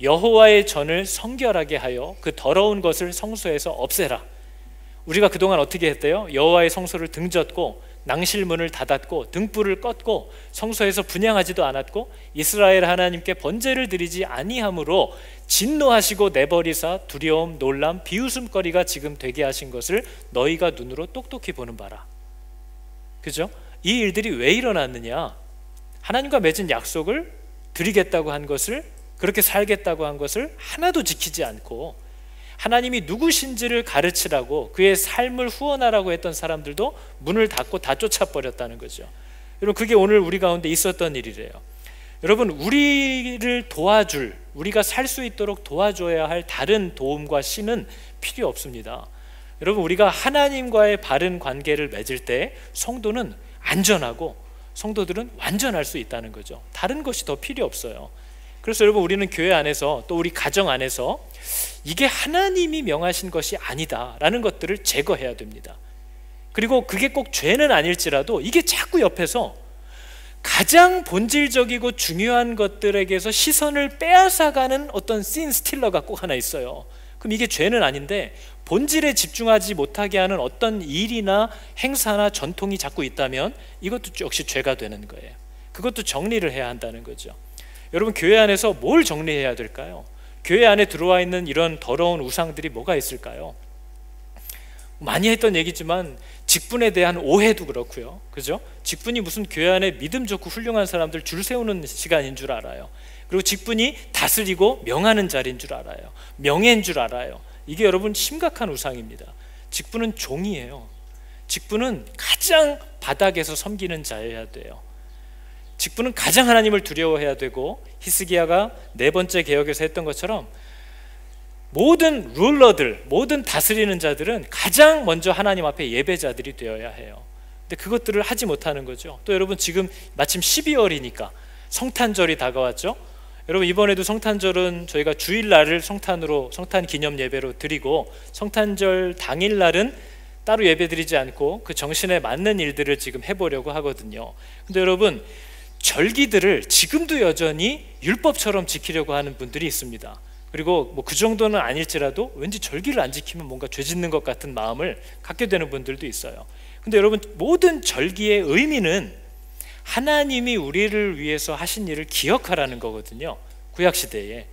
여호와의 전을 성결하게 하여 그 더러운 것을 성소에서 없애라. 우리가 그동안 어떻게 했대요? 여호와의 성소를 등졌고 낭실문을 닫았고 등불을 껐고 성소에서 분향하지도 않았고 이스라엘 하나님께 번제를 드리지 아니함으로 진노하시고 내버리사 두려움, 놀람, 비웃음거리가 지금 되게 하신 것을 너희가 눈으로 똑똑히 보는 바라. 그죠? 이 일들이 왜 일어났느냐? 하나님과 맺은 약속을 드리겠다고 한 것을, 그렇게 살겠다고 한 것을 하나도 지키지 않고 하나님이 누구신지를 가르치라고 그의 삶을 후원하라고 했던 사람들도 문을 닫고 다 쫓아버렸다는 거죠. 여러분, 그게 오늘 우리 가운데 있었던 일이래요. 여러분, 우리를 도와줄, 우리가 살 수 있도록 도와줘야 할 다른 도움과 신은 필요 없습니다. 여러분, 우리가 하나님과의 바른 관계를 맺을 때 성도는 안전하고 성도들은 완전할 수 있다는 거죠. 다른 것이 더 필요 없어요. 그래서 여러분, 우리는 교회 안에서 또 우리 가정 안에서 이게 하나님이 명하신 것이 아니다 라는 것들을 제거해야 됩니다. 그리고 그게 꼭 죄는 아닐지라도 이게 자꾸 옆에서 가장 본질적이고 중요한 것들에게서 시선을 빼앗아가는 어떤 씬 스틸러가 꼭 하나 있어요. 그럼 이게 죄는 아닌데 본질에 집중하지 못하게 하는 어떤 일이나 행사나 전통이 자꾸 있다면 이것도 역시 죄가 되는 거예요. 그것도 정리를 해야 한다는 거죠. 여러분, 교회 안에서 뭘 정리해야 될까요? 교회 안에 들어와 있는 이런 더러운 우상들이 뭐가 있을까요? 많이 했던 얘기지만 직분에 대한 오해도 그렇고요, 그죠? 직분이 무슨 교회 안에 믿음 좋고 훌륭한 사람들 줄 세우는 시간인 줄 알아요. 그리고 직분이 다스리고 명하는 자리인 줄 알아요. 명예인 줄 알아요. 이게 여러분 심각한 우상입니다. 직분은 종이에요. 직분은 가장 바닥에서 섬기는 자여야 돼요. 직분은 가장 하나님을 두려워해야 되고, 히스기야가 네 번째 개혁에서 했던 것처럼 모든 룰러들, 모든 다스리는 자들은 가장 먼저 하나님 앞에 예배자들이 되어야 해요. 근데 그것들을 하지 못하는 거죠. 또 여러분, 지금 마침 12월이니까 성탄절이 다가왔죠. 여러분, 이번에도 성탄절은 저희가 주일날을 성탄으로, 성탄 기념 예배로 드리고, 성탄절 당일날은 따로 예배 드리지 않고 그 정신에 맞는 일들을 지금 해보려고 하거든요. 근데 여러분, 절기들을 지금도 여전히 율법처럼 지키려고 하는 분들이 있습니다. 그리고 뭐 그 정도는 아닐지라도 왠지 절기를 안 지키면 뭔가 죄 짓는 것 같은 마음을 갖게 되는 분들도 있어요. 근데 여러분, 모든 절기의 의미는 하나님이 우리를 위해서 하신 일을 기억하라는 거거든요. 구약시대에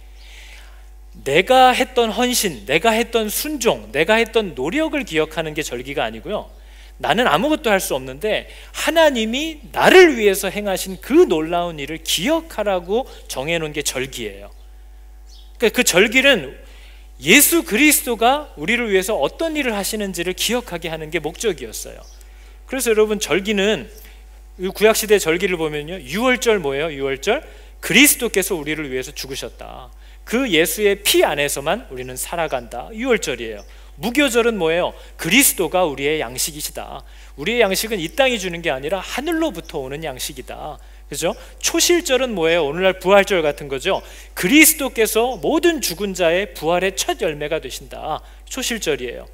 내가 했던 헌신, 내가 했던 순종, 내가 했던 노력을 기억하는 게 절기가 아니고요, 나는 아무것도 할 수 없는데 하나님이 나를 위해서 행하신 그 놀라운 일을 기억하라고 정해놓은 게 절기예요. 그러니까 그 절기는 예수 그리스도가 우리를 위해서 어떤 일을 하시는지를 기억하게 하는 게 목적이었어요. 그래서 여러분, 절기는, 구약시대 절기를 보면요, 유월절 뭐예요? 유월절, 그리스도께서 우리를 위해서 죽으셨다, 그 예수의 피 안에서만 우리는 살아간다, 유월절이에요. 무교절은 뭐예요? 그리스도가 우리의 양식이시다. 우리의 양식은 이 땅이 주는 게 아니라 하늘로부터 오는 양식이다. 그죠? 초실절은 뭐예요? 오늘날 부활절 같은 거죠. 그리스도께서 모든 죽은 자의 부활의 첫 열매가 되신다. 초실절이에요.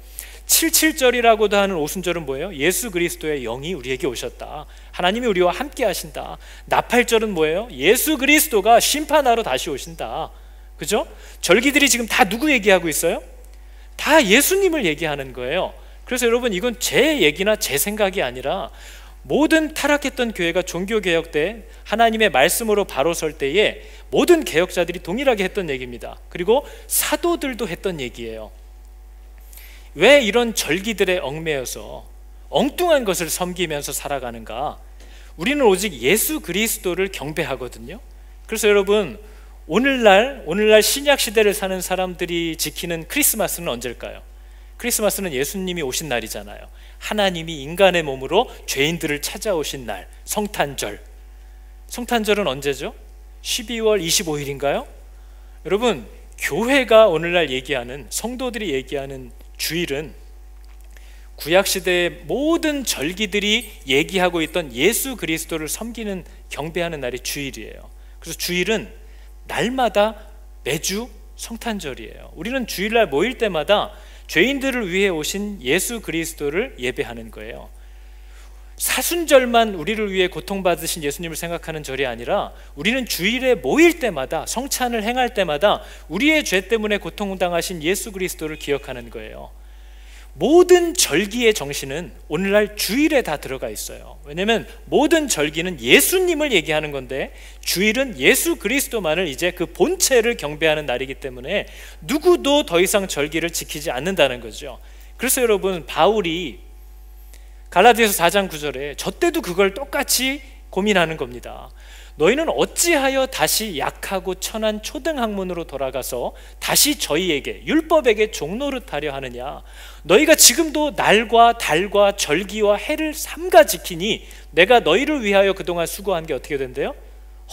칠칠절이라고도 하는 오순절은 뭐예요? 예수 그리스도의 영이 우리에게 오셨다. 하나님이 우리와 함께 하신다. 나팔절은 뭐예요? 예수 그리스도가 심판하러 다시 오신다. 그죠? 절기들이 지금 다 누구 얘기하고 있어요? 다 예수님을 얘기하는 거예요. 그래서 여러분, 이건 제 얘기나 제 생각이 아니라 모든 타락했던 교회가 종교개혁 때 하나님의 말씀으로 바로 설 때에 모든 개혁자들이 동일하게 했던 얘기입니다. 그리고 사도들도 했던 얘기예요. 왜 이런 절기들에 얽매여서 엉뚱한 것을 섬기면서 살아가는가? 우리는 오직 예수 그리스도를 경배하거든요. 그래서 여러분, 오늘날 신약 시대를 사는 사람들이 지키는 크리스마스는 언제일까요? 크리스마스는 예수님이 오신 날이잖아요. 하나님이 인간의 몸으로 죄인들을 찾아오신 날, 성탄절. 성탄절은 언제죠? 12월 25일인가요? 여러분, 교회가 오늘날 얘기하는, 성도들이 얘기하는 주일은 구약시대의 모든 절기들이 얘기하고 있던 예수 그리스도를 섬기는, 경배하는 날이 주일이에요. 그래서 주일은 날마다 매주 성탄절이에요. 우리는 주일날 모일 때마다 죄인들을 위해 오신 예수 그리스도를 예배하는 거예요. 사순절만 우리를 위해 고통받으신 예수님을 생각하는 절이 아니라 우리는 주일에 모일 때마다, 성찬을 행할 때마다 우리의 죄 때문에 고통당하신 예수 그리스도를 기억하는 거예요. 모든 절기의 정신은 오늘날 주일에 다 들어가 있어요. 왜냐하면 모든 절기는 예수님을 얘기하는 건데, 주일은 예수 그리스도만을 이제 그 본체를 경배하는 날이기 때문에 누구도 더 이상 절기를 지키지 않는다는 거죠. 그래서 여러분, 바울이 갈라디아서 4장 9절에 저 때도 그걸 똑같이 고민하는 겁니다. 너희는 어찌하여 다시 약하고 천한 초등학문으로 돌아가서 다시 저희에게, 율법에게 종노릇하려 하느냐? 너희가 지금도 날과 달과 절기와 해를 삼가 지키니 내가 너희를 위하여 그동안 수고한 게 어떻게 된대요?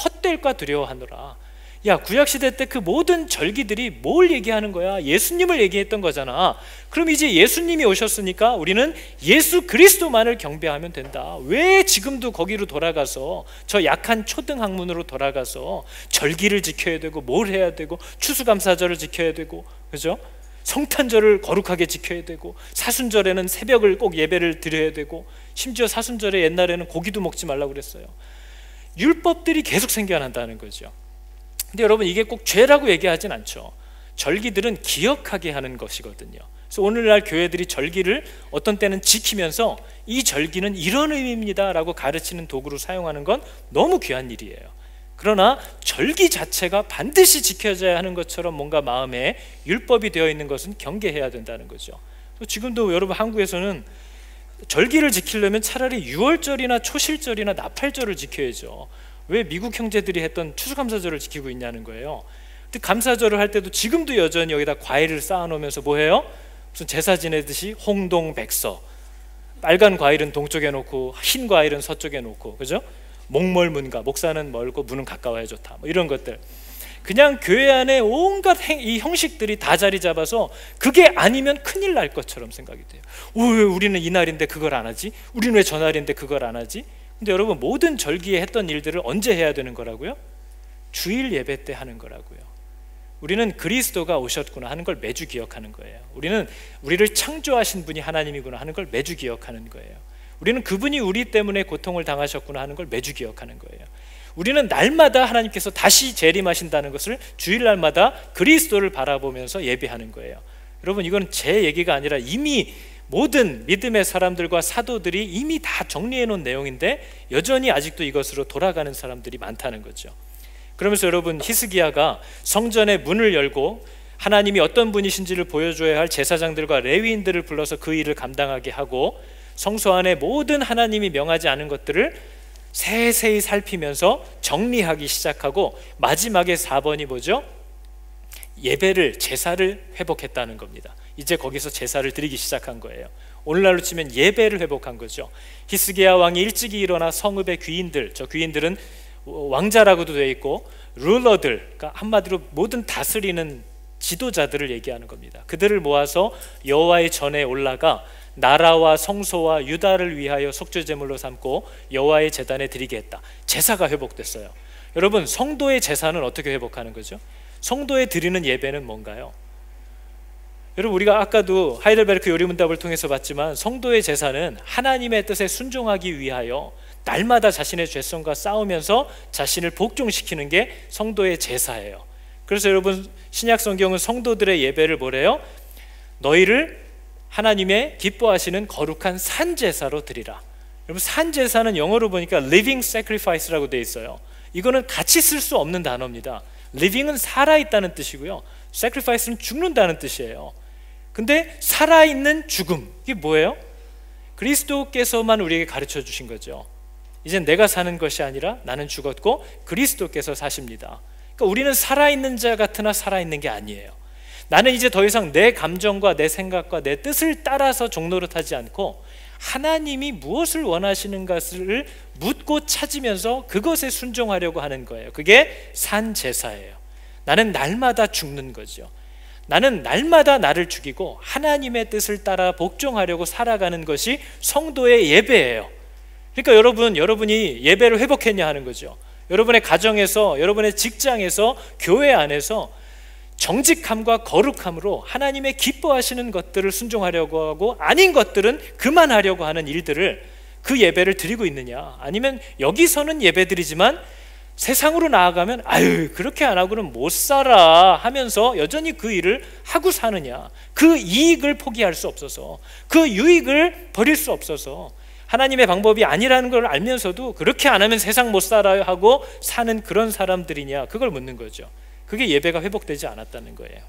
헛될까 두려워하노라. 야, 구약시대 때 그 모든 절기들이 뭘 얘기하는 거야? 예수님을 얘기했던 거잖아. 그럼 이제 예수님이 오셨으니까 우리는 예수 그리스도만을 경배하면 된다. 왜 지금도 거기로 돌아가서, 저 약한 초등학문으로 돌아가서 절기를 지켜야 되고 뭘 해야 되고, 추수감사절을 지켜야 되고, 그죠? 성탄절을 거룩하게 지켜야 되고, 사순절에는 새벽을 꼭 예배를 드려야 되고, 심지어 사순절에 옛날에는 고기도 먹지 말라고 그랬어요. 율법들이 계속 생겨난다는 거죠. 근데 여러분, 이게 꼭 죄라고 얘기하진 않죠. 절기들은 기억하게 하는 것이거든요. 그래서 오늘날 교회들이 절기를 어떤 때는 지키면서 이 절기는 이런 의미입니다 라고 가르치는 도구로 사용하는 건 너무 귀한 일이에요. 그러나 절기 자체가 반드시 지켜져야 하는 것처럼 뭔가 마음에 율법이 되어 있는 것은 경계해야 된다는 거죠. 지금도 여러분, 한국에서는 절기를 지키려면 차라리 유월절이나 초실절이나 나팔절을 지켜야죠. 왜 미국 형제들이 했던 추수감사절을 지키고 있냐는 거예요. 근데 감사절을 할 때도 지금도 여전히 여기다 과일을 쌓아놓으면서 뭐해요? 무슨 제사 지내듯이 홍동백서, 빨간 과일은 동쪽에 놓고 흰 과일은 서쪽에 놓고, 그죠? 목멀문가, 목사는 멀고 문은 가까워야 좋다, 뭐 이런 것들. 그냥 교회 안에 온갖 이 형식들이 다 자리 잡아서 그게 아니면 큰일 날 것처럼 생각이 돼요. 왜 우리는 이날인데 그걸 안 하지? 우리는 왜 저날인데 그걸 안 하지? 근데 여러분, 모든 절기에 했던 일들을 언제 해야 되는 거라고요? 주일 예배 때 하는 거라고요. 우리는 그리스도가 오셨구나 하는 걸 매주 기억하는 거예요. 우리는 우리를 창조하신 분이 하나님이구나 하는 걸 매주 기억하는 거예요. 우리는 그분이 우리 때문에 고통을 당하셨구나 하는 걸 매주 기억하는 거예요. 우리는 날마다 하나님께서 다시 재림하신다는 것을 주일날마다 그리스도를 바라보면서 예배하는 거예요. 여러분, 이건 제 얘기가 아니라 이미 모든 믿음의 사람들과 사도들이 이미 다 정리해 놓은 내용인데 여전히 아직도 이것으로 돌아가는 사람들이 많다는 거죠. 그러면서 여러분, 히스기야가 성전의 문을 열고 하나님이 어떤 분이신지를 보여줘야 할 제사장들과 레위인들을 불러서 그 일을 감당하게 하고, 성소 안에 모든 하나님이 명하지 않은 것들을 세세히 살피면서 정리하기 시작하고, 마지막에 4번이 뭐죠? 예배를, 제사를 회복했다는 겁니다. 이제 거기서 제사를 드리기 시작한 거예요. 오늘날로 치면 예배를 회복한 거죠. 히스기야 왕이 일찍이 일어나 성읍의 귀인들, 저 귀인들은 왕자라고도 되어 있고 룰러들, 그러니까 한마디로 모든 다스리는 지도자들을 얘기하는 겁니다. 그들을 모아서 여호와의 전에 올라가 나라와 성소와 유다를 위하여 속죄제물로 삼고 여호와의 제단에 드리게 했다. 제사가 회복됐어요. 여러분, 성도의 제사는 어떻게 회복하는 거죠? 성도에 드리는 예배는 뭔가요? 여러분, 우리가 아까도 하이델베르크 요리문답을 통해서 봤지만 성도의 제사는 하나님의 뜻에 순종하기 위하여 날마다 자신의 죄성과 싸우면서 자신을 복종시키는 게 성도의 제사예요. 그래서 여러분, 신약 성경은 성도들의 예배를 뭐래요? 너희를 하나님의 기뻐하시는 거룩한 산제사로 드리라. 여러분, 산제사는 영어로 보니까 living sacrifice라고 되어 있어요. 이거는 같이 쓸 수 없는 단어입니다. living은 살아있다는 뜻이고요, sacrifice는 죽는다는 뜻이에요. 근데 살아있는 죽음, 이게 뭐예요? 그리스도께서만 우리에게 가르쳐 주신 거죠. 이젠 내가 사는 것이 아니라 나는 죽었고 그리스도께서 사십니다. 그러니까 우리는 살아있는 자 같으나 살아있는 게 아니에요. 나는 이제 더 이상 내 감정과 내 생각과 내 뜻을 따라서 종노릇하지 않고 하나님이 무엇을 원하시는 것을 묻고 찾으면서 그것에 순종하려고 하는 거예요. 그게 산제사예요. 나는 날마다 죽는 거죠. 나는 날마다 나를 죽이고 하나님의 뜻을 따라 복종하려고 살아가는 것이 성도의 예배예요. 그러니까 여러분이 예배를 회복했냐 하는 거죠. 여러분의 가정에서, 여러분의 직장에서, 교회 안에서 정직함과 거룩함으로 하나님의 기뻐하시는 것들을 순종하려고 하고 아닌 것들은 그만하려고 하는 일들을, 그 예배를 드리고 있느냐? 아니면 여기서는 예배드리지만 세상으로 나아가면 아유 그렇게 안 하고는 못 살아 하면서 여전히 그 일을 하고 사느냐? 그 이익을 포기할 수 없어서, 그 유익을 버릴 수 없어서 하나님의 방법이 아니라는 걸 알면서도 그렇게 안 하면 세상 못 살아요 하고 사는 그런 사람들이냐, 그걸 묻는 거죠. 그게 예배가 회복되지 않았다는 거예요.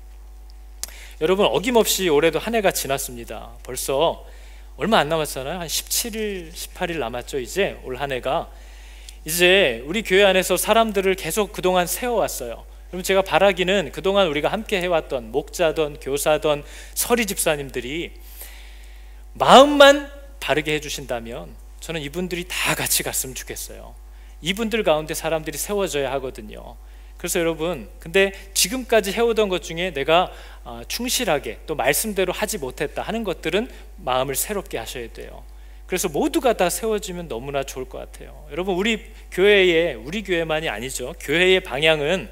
여러분, 어김없이 올해도 한 해가 지났습니다. 벌써 얼마 안 남았잖아요. 한 17일, 18일 남았죠. 이제 올 한 해가. 이제 우리 교회 안에서 사람들을 계속 그동안 세워왔어요. 그럼 제가 바라기는 그동안 우리가 함께 해왔던 목자든 교사든 서리 집사님들이 마음만 바르게 해주신다면 저는 이분들이 다 같이 갔으면 좋겠어요. 이분들 가운데 사람들이 세워져야 하거든요. 그래서 여러분, 근데 지금까지 해오던 것 중에 내가 충실하게 또 말씀대로 하지 못했다 하는 것들은 마음을 새롭게 하셔야 돼요. 그래서 모두가 다 세워지면 너무나 좋을 것 같아요. 여러분, 우리 교회만이 아니죠. 교회의 방향은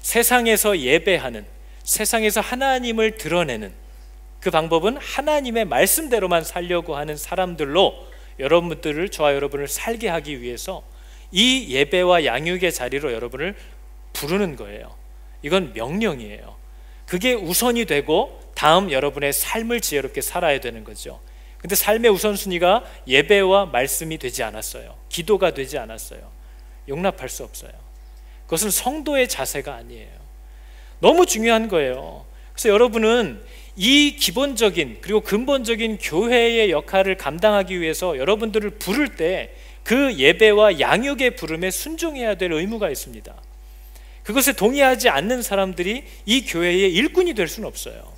세상에서 예배하는, 세상에서 하나님을 드러내는, 그 방법은 하나님의 말씀대로만 살려고 하는 사람들로 여러분들을, 저와 여러분을 살게 하기 위해서 이 예배와 양육의 자리로 여러분을 부르는 거예요. 이건 명령이에요. 그게 우선이 되고 다음 여러분의 삶을 지혜롭게 살아야 되는 거죠. 근데 삶의 우선순위가 예배와 말씀이 되지 않았어요. 기도가 되지 않았어요. 용납할 수 없어요. 그것은 성도의 자세가 아니에요. 너무 중요한 거예요. 그래서 여러분은 이 기본적인 그리고 근본적인 교회의 역할을 감당하기 위해서 여러분들을 부를 때 그 예배와 양육의 부름에 순종해야 될 의무가 있습니다. 그것에 동의하지 않는 사람들이 이 교회의 일꾼이 될 수는 없어요.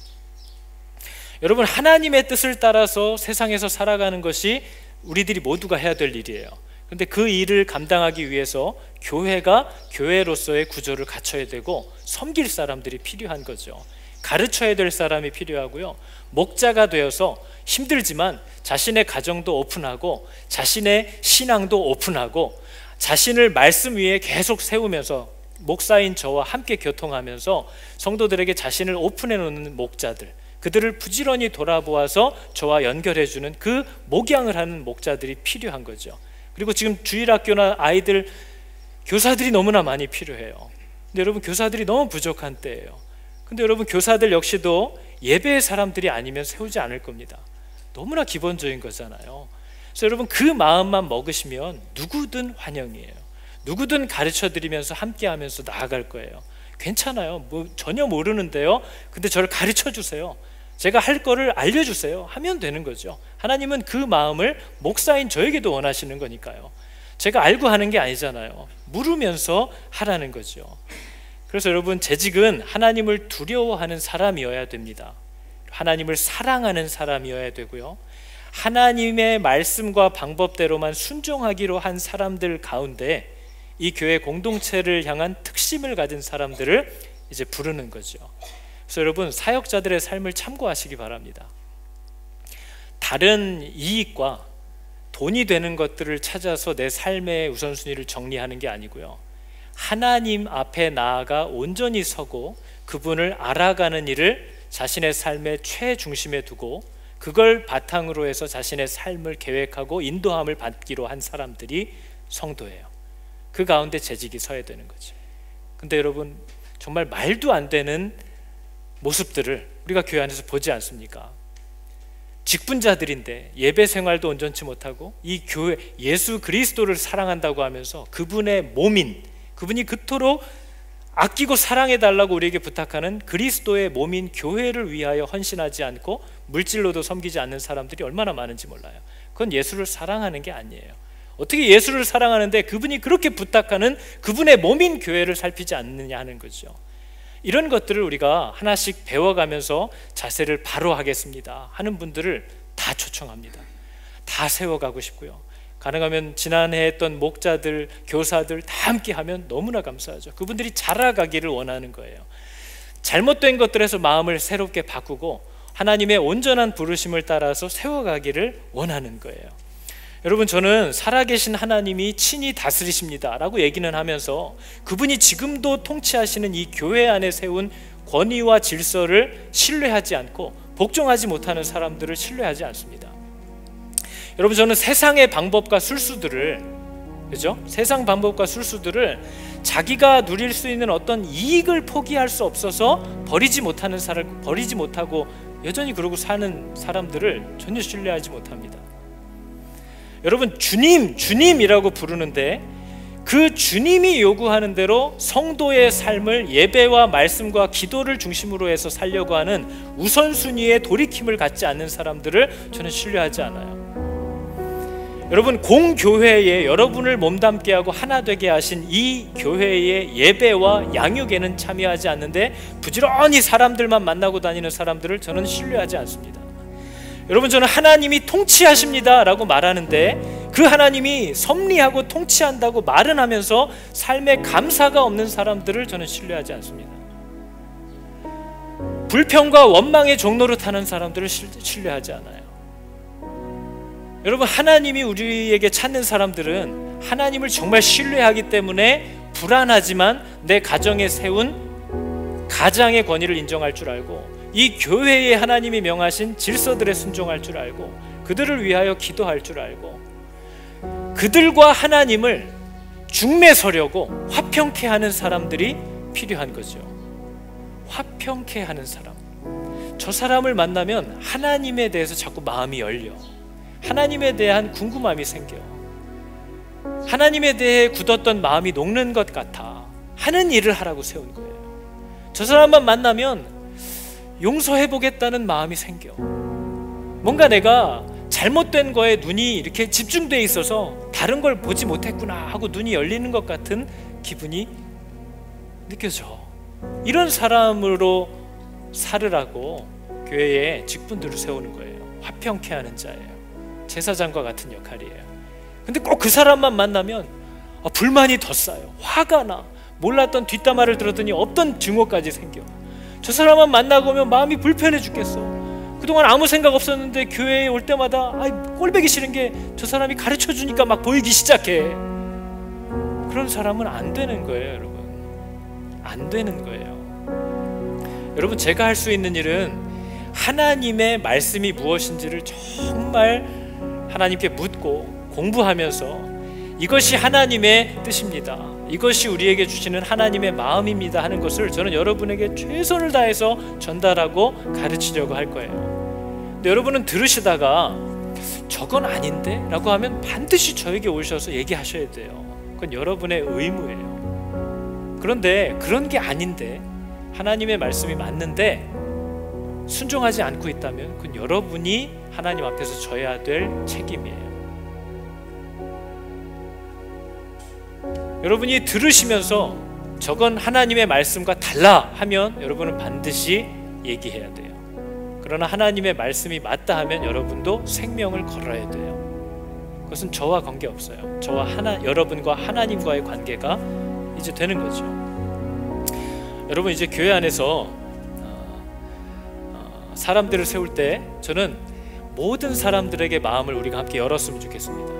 여러분, 하나님의 뜻을 따라서 세상에서 살아가는 것이 우리들이 모두가 해야 될 일이에요. 그런데 그 일을 감당하기 위해서 교회가 교회로서의 구조를 갖춰야 되고 섬길 사람들이 필요한 거죠. 가르쳐야 될 사람이 필요하고요. 목자가 되어서 힘들지만 자신의 가정도 오픈하고 자신의 신앙도 오픈하고 자신을 말씀 위에 계속 세우면서 목사인 저와 함께 교통하면서 성도들에게 자신을 오픈해 놓는 목자들, 그들을 부지런히 돌아보아서 저와 연결해주는 그 목양을 하는 목자들이 필요한 거죠. 그리고 지금 주일학교나 아이들 교사들이 너무나 많이 필요해요. 근데 여러분, 교사들이 너무 부족한 때예요. 근데 여러분, 교사들 역시도 예배의 사람들이 아니면 세우지 않을 겁니다. 너무나 기본적인 거잖아요. 그래서 여러분, 그 마음만 먹으시면 누구든 환영이에요. 누구든 가르쳐드리면서 함께하면서 나아갈 거예요. 괜찮아요. 뭐 전혀 모르는데요, 근데 저를 가르쳐주세요, 제가 할 거를 알려주세요 하면 되는 거죠. 하나님은 그 마음을 목사인 저에게도 원하시는 거니까요. 제가 알고 하는 게 아니잖아요. 물으면서 하라는 거죠. 그래서 여러분, 재직은 하나님을 두려워하는 사람이어야 됩니다. 하나님을 사랑하는 사람이어야 되고요. 하나님의 말씀과 방법대로만 순종하기로 한 사람들 가운데 이 교회 공동체를 향한 특심을 가진 사람들을 이제 부르는 거죠. 그래서 여러분, 사역자들의 삶을 참고하시기 바랍니다. 다른 이익과 돈이 되는 것들을 찾아서 내 삶의 우선순위를 정리하는 게 아니고요, 하나님 앞에 나아가 온전히 서고 그분을 알아가는 일을 자신의 삶의 최중심에 두고 그걸 바탕으로 해서 자신의 삶을 계획하고 인도함을 받기로 한 사람들이 성도예요. 그 가운데 재직이 서야 되는 거죠. 근데 여러분, 정말 말도 안 되는 모습들을 우리가 교회 안에서 보지 않습니까? 직분자들인데 예배 생활도 온전치 못하고 이 교회, 예수 그리스도를 사랑한다고 하면서 그분의 몸인, 그분이 그토록 아끼고 사랑해달라고 우리에게 부탁하는 그리스도의 몸인 교회를 위하여 헌신하지 않고 물질로도 섬기지 않는 사람들이 얼마나 많은지 몰라요. 그건 예수를 사랑하는 게 아니에요. 어떻게 예수를 사랑하는데 그분이 그렇게 부탁하는 그분의 몸인 교회를 살피지 않느냐 하는 거죠. 이런 것들을 우리가 하나씩 배워가면서 자세를 바로 하겠습니다 하는 분들을 다 초청합니다. 다 세워가고 싶고요. 가능하면 지난해 했던 목자들, 교사들 다 함께 하면 너무나 감사하죠. 그분들이 자라가기를 원하는 거예요. 잘못된 것들에서 마음을 새롭게 바꾸고 하나님의 온전한 부르심을 따라서 세워가기를 원하는 거예요. 여러분, 저는 살아계신 하나님이 친히 다스리십니다 라고 얘기는 하면서 그분이 지금도 통치하시는 이 교회 안에 세운 권위와 질서를 신뢰하지 않고 복종하지 못하는 사람들을 신뢰하지 않습니다. 여러분, 저는 세상의 방법과 술수들을, 그죠? 세상 방법과 술수들을 자기가 누릴 수 있는 어떤 이익을 포기할 수 없어서 버리지 못하고 여전히 그러고 사는 사람들을 전혀 신뢰하지 못합니다. 여러분, 주님이라고 부르는데 그 주님이 요구하는 대로 성도의 삶을 예배와 말씀과 기도를 중심으로 해서 살려고 하는 우선순위의 돌이킴을 갖지 않는 사람들을 저는 신뢰하지 않아요. 여러분, 공교회에 여러분을 몸담게 하고 하나 되게 하신 이 교회의 예배와 양육에는 참여하지 않는데 부지런히 사람들만 만나고 다니는 사람들을 저는 신뢰하지 않습니다. 여러분, 저는 하나님이 통치하십니다 라고 말하는데 그 하나님이 섭리하고 통치한다고 말은 하면서 삶에 감사가 없는 사람들을 저는 신뢰하지 않습니다. 불평과 원망의 종로로 타는 사람들을 신뢰하지 않아요. 여러분, 하나님이 우리에게 찾는 사람들은 하나님을 정말 신뢰하기 때문에 불안하지만 내 가정에 세운 가장의 권위를 인정할 줄 알고 이 교회에 하나님이 명하신 질서들에 순종할 줄 알고 그들을 위하여 기도할 줄 알고 그들과 하나님을 중매서려고 화평케 하는 사람들이 필요한 거죠. 화평케 하는 사람, 저 사람을 만나면 하나님에 대해서 자꾸 마음이 열려, 하나님에 대한 궁금함이 생겨, 하나님에 대해 굳었던 마음이 녹는 것 같아 하는 일을 하라고 세운 거예요. 저 사람만 만나면 용서해보겠다는 마음이 생겨. 뭔가 내가 잘못된 거에 눈이 이렇게 집중되어 있어서 다른 걸 보지 못했구나 하고 눈이 열리는 것 같은 기분이 느껴져. 이런 사람으로 살으라고 교회에 직분들을 세우는 거예요. 화평케 하는 자예요. 제사장과 같은 역할이에요. 근데 꼭 그 사람만 만나면 불만이 더 쌓여. 화가 나. 몰랐던 뒷담화를 들었더니 없던 증오까지 생겨. 저 사람만 만나고 오면 마음이 불편해 죽겠어. 그동안 아무 생각 없었는데 교회에 올 때마다 꼴보기 싫은 게 저 사람이 가르쳐 주니까 막 보이기 시작해. 그런 사람은 안 되는 거예요, 여러분. 안 되는 거예요. 여러분, 제가 할 수 있는 일은 하나님의 말씀이 무엇인지를 정말 하나님께 묻고 공부하면서 이것이 하나님의 뜻입니다, 이것이 우리에게 주시는 하나님의 마음입니다 하는 것을 저는 여러분에게 최선을 다해서 전달하고 가르치려고 할 거예요. 근데 여러분은 들으시다가 저건 아닌데? 라고 하면 반드시 저에게 오셔서 얘기하셔야 돼요. 그건 여러분의 의무예요. 그런데 그런 게 아닌데, 하나님의 말씀이 맞는데 순종하지 않고 있다면 그건 여러분이 하나님 앞에서 져야 될 책임이에요. 여러분이 들으시면서 저건 하나님의 말씀과 달라 하면 여러분은 반드시 얘기해야 돼요. 그러나 하나님의 말씀이 맞다 하면 여러분도 생명을 걸어야 돼요. 그것은 저와 관계없어요. 저와 여러분과 하나님과의 관계가 이제 되는 거죠. 여러분, 이제 교회 안에서 사람들을 세울 때 저는 모든 사람들에게 마음을 우리가 함께 열었으면 좋겠습니다.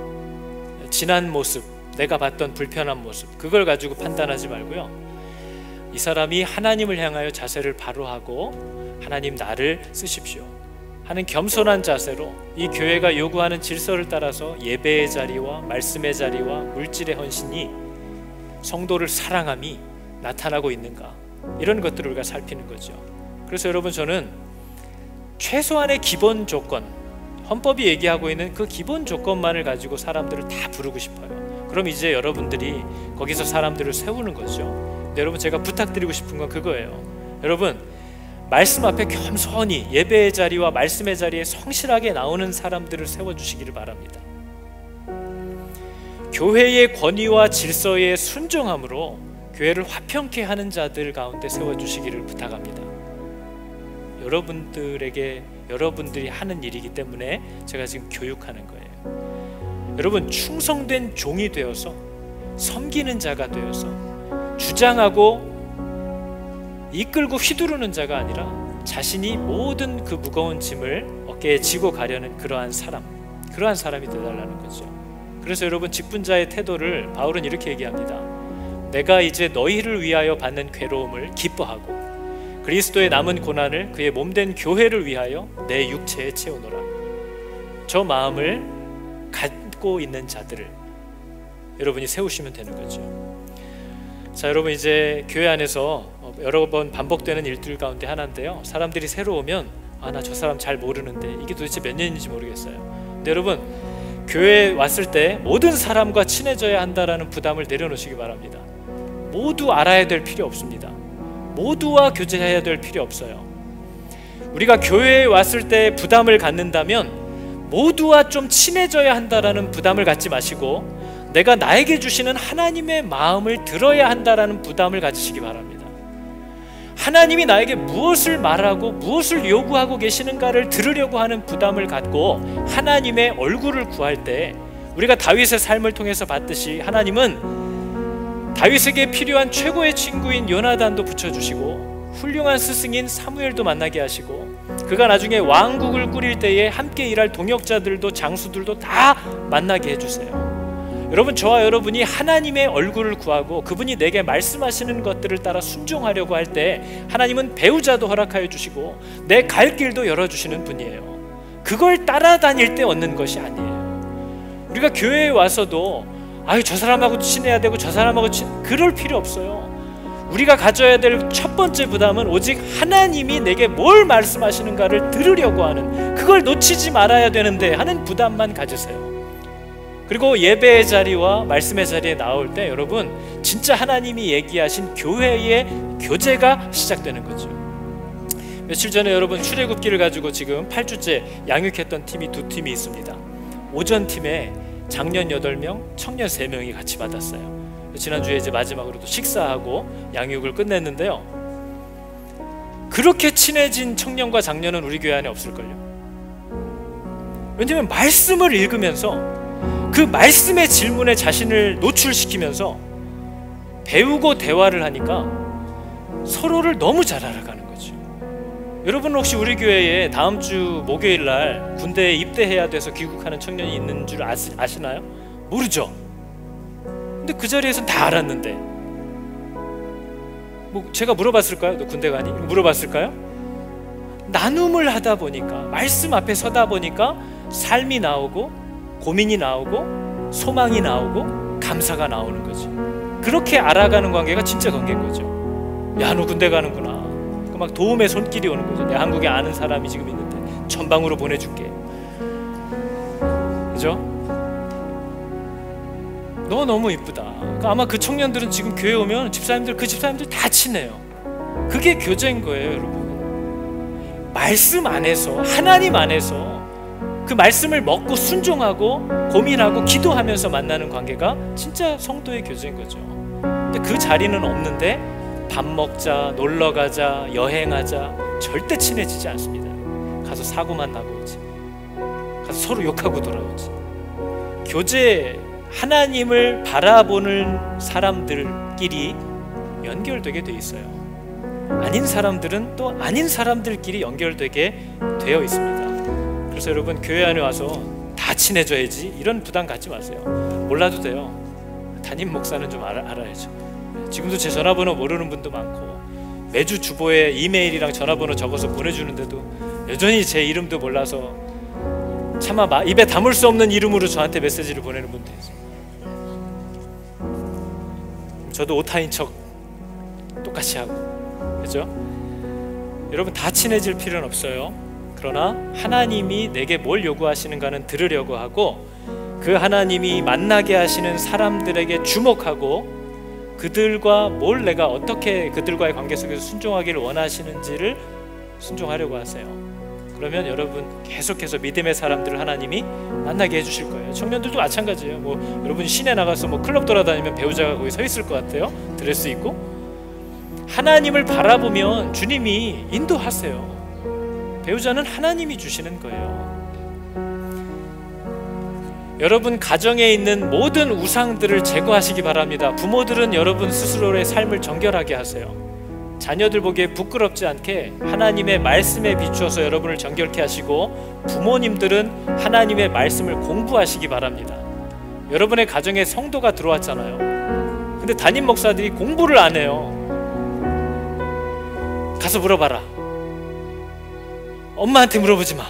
지난 모습, 내가 봤던 불편한 모습, 그걸 가지고 판단하지 말고요, 이 사람이 하나님을 향하여 자세를 바로 하고 하나님 나를 쓰십시오 하는 겸손한 자세로 이 교회가 요구하는 질서를 따라서 예배의 자리와 말씀의 자리와 물질의 헌신이 성도를 사랑함이 나타나고 있는가, 이런 것들을 우리가 살피는 거죠. 그래서 여러분, 저는 최소한의 기본 조건, 헌법이 얘기하고 있는 그 기본 조건만을 가지고 사람들을 다 부르고 싶어요. 그럼 이제 여러분들이 거기서 사람들을 세우는 거죠. 근데 여러분, 제가 부탁드리고 싶은 건 그거예요. 여러분, 말씀 앞에 겸손히 예배의 자리와 말씀의 자리에 성실하게 나오는 사람들을 세워주시기를 바랍니다. 교회의 권위와 질서에 순종함으로 교회를 화평케 하는 자들 가운데 세워주시기를 부탁합니다. 여러분들이 하는 일이기 때문에 제가 지금 교육하는 거예요. 여러분, 충성된 종이 되어서 섬기는 자가 되어서 주장하고 이끌고 휘두르는 자가 아니라 자신이 모든 그 무거운 짐을 어깨에 지고 가려는 그러한 사람이 되달라는 거죠. 그래서 여러분, 직분자의 태도를 바울은 이렇게 얘기합니다. 내가 이제 너희를 위하여 받는 괴로움을 기뻐하고 그리스도의 남은 고난을 그의 몸된 교회를 위하여 내 육체에 채우노라. 저 마음을 갖고 있는 자들을 여러분이 세우시면 되는 거죠. 자, 여러분, 이제 교회 안에서 여러 번 반복되는 일들 가운데 하나인데요, 사람들이 새로 오면 나 저 사람 잘 모르는데 이게 도대체 몇 년인지 모르겠어요. 근데 여러분, 교회에 왔을 때 모든 사람과 친해져야 한다라는 부담을 내려놓으시기 바랍니다. 모두 알아야 될 필요 없습니다. 모두와 교제해야 될 필요 없어요. 우리가 교회에 왔을 때 부담을 갖는다면 모두와 좀 친해져야 한다라는 부담을 갖지 마시고 내가 나에게 주시는 하나님의 마음을 들어야 한다라는 부담을 가지시기 바랍니다. 하나님이 나에게 무엇을 말하고 무엇을 요구하고 계시는가를 들으려고 하는 부담을 갖고 하나님의 얼굴을 구할 때 우리가 다윗의 삶을 통해서 봤듯이 하나님은 다윗에게 필요한 최고의 친구인 요나단도 붙여주시고 훌륭한 스승인 사무엘도 만나게 하시고 그가 나중에 왕국을 꾸릴 때에 함께 일할 동역자들도 장수들도 다 만나게 해주세요. 여러분, 저와 여러분이 하나님의 얼굴을 구하고 그분이 내게 말씀하시는 것들을 따라 순종하려고 할 때 하나님은 배우자도 허락하여 주시고 내 갈 길도 열어주시는 분이에요. 그걸 따라다닐 때 얻는 것이 아니에요. 우리가 교회에 와서도 저 사람하고 친해야 되고 저 사람하고 그럴 필요 없어요. 우리가 가져야 될 첫 번째 부담은 오직 하나님이 내게 뭘 말씀하시는가를 들으려고 하는, 그걸 놓치지 말아야 되는데 하는 부담만 가지세요. 그리고 예배의 자리와 말씀의 자리에 나올 때 여러분, 진짜 하나님이 얘기하신 교회의 교제가 시작되는 거죠. 며칠 전에 여러분 출애굽기를 가지고 지금 8주째 양육했던 팀이 2팀이 있습니다. 오전 팀에 장년 8명, 청년 3명이 같이 받았어요. 지난주에 이제 마지막으로 또 식사하고 양육을 끝냈는데요. 그렇게 친해진 청년과 장년은 우리 교회 안에 없을걸요. 왜냐면 말씀을 읽으면서 그 말씀의 질문에 자신을 노출시키면서 배우고 대화를 하니까 서로를 너무 잘 알아가는 거죠. 여러분 혹시 우리 교회에 다음 주 목요일 날 군대에 입대해야 돼서 귀국하는 청년이 있는 줄 아시나요? 모르죠. 근데 그 자리에서는 다 알았는데 뭐 제가 물어봤을까요? 너 군대 가니? 물어봤을까요? 나눔을 하다 보니까, 말씀 앞에 서다 보니까 삶이 나오고 고민이 나오고 소망이 나오고 감사가 나오는 거죠. 그렇게 알아가는 관계가 진짜 관계인 거죠. 야, 너 군대 가는구나. 막 도움의 손길이 오는 거죠. 내 한국에 아는 사람이 지금 있는데 전방으로 보내줄게. 그죠? 너 너무 이쁘다. 그러니까 아마 그 청년들은 지금 교회 오면 집사님들, 그 집사님들 다 친해요. 그게 교제인 거예요, 여러분. 말씀 안에서, 하나님 안에서 그 말씀을 먹고 순종하고 고민하고 기도하면서 만나는 관계가 진짜 성도의 교제인 거죠. 근데 그 자리는 없는데 밥 먹자, 놀러 가자, 여행하자 절대 친해지지 않습니다. 가서 사고만 나고 오지. 가서 서로 욕하고 돌아오지. 교제, 하나님을 바라보는 사람들끼리 연결되게 돼 있어요. 아닌 사람들은 또 아닌 사람들끼리 연결되게 되어 있습니다. 그래서 여러분 교회 안에 와서 다 친해져야지 이런 부담 갖지 마세요. 몰라도 돼요. 담임 목사는 좀 알아야죠. 지금도 제 전화번호 모르는 분도 많고 매주 주보에 이메일이랑 전화번호 적어서 보내주는데도 여전히 제 이름도 몰라서 차마 입에 담을 수 없는 이름으로 저한테 메시지를 보내는 분도 있어요. 저도 오타인 척 똑같이 하고, 그죠? 여러분 다 친해질 필요는 없어요. 그러나 하나님이 내게 뭘 요구하시는가는 들으려고 하고, 그 하나님이 만나게 하시는 사람들에게 주목하고 그들과 뭘 내가 어떻게 그들과의 관계 속에서 순종하기를 원하시는지를 순종하려고 하세요. 그러면 여러분 계속해서 믿음의 사람들을 하나님이 만나게 해주실 거예요. 청년들도 마찬가지예요. 뭐 여러분 시내 나가서 뭐 클럽 돌아다니면 배우자가 거기 서 있을 것 같아요. 드레스 입고. 하나님을 바라보면 주님이 인도하세요. 배우자는 하나님이 주시는 거예요. 여러분 가정에 있는 모든 우상들을 제거하시기 바랍니다. 부모들은 여러분 스스로의 삶을 정결하게 하세요. 자녀들 보기에 부끄럽지 않게 하나님의 말씀에 비추어서 여러분을 정결케 하시고, 부모님들은 하나님의 말씀을 공부하시기 바랍니다. 여러분의 가정에 성도가 들어왔잖아요. 근데 담임 목사들이 공부를 안 해요. 가서 물어봐라. 엄마한테 물어보지 마.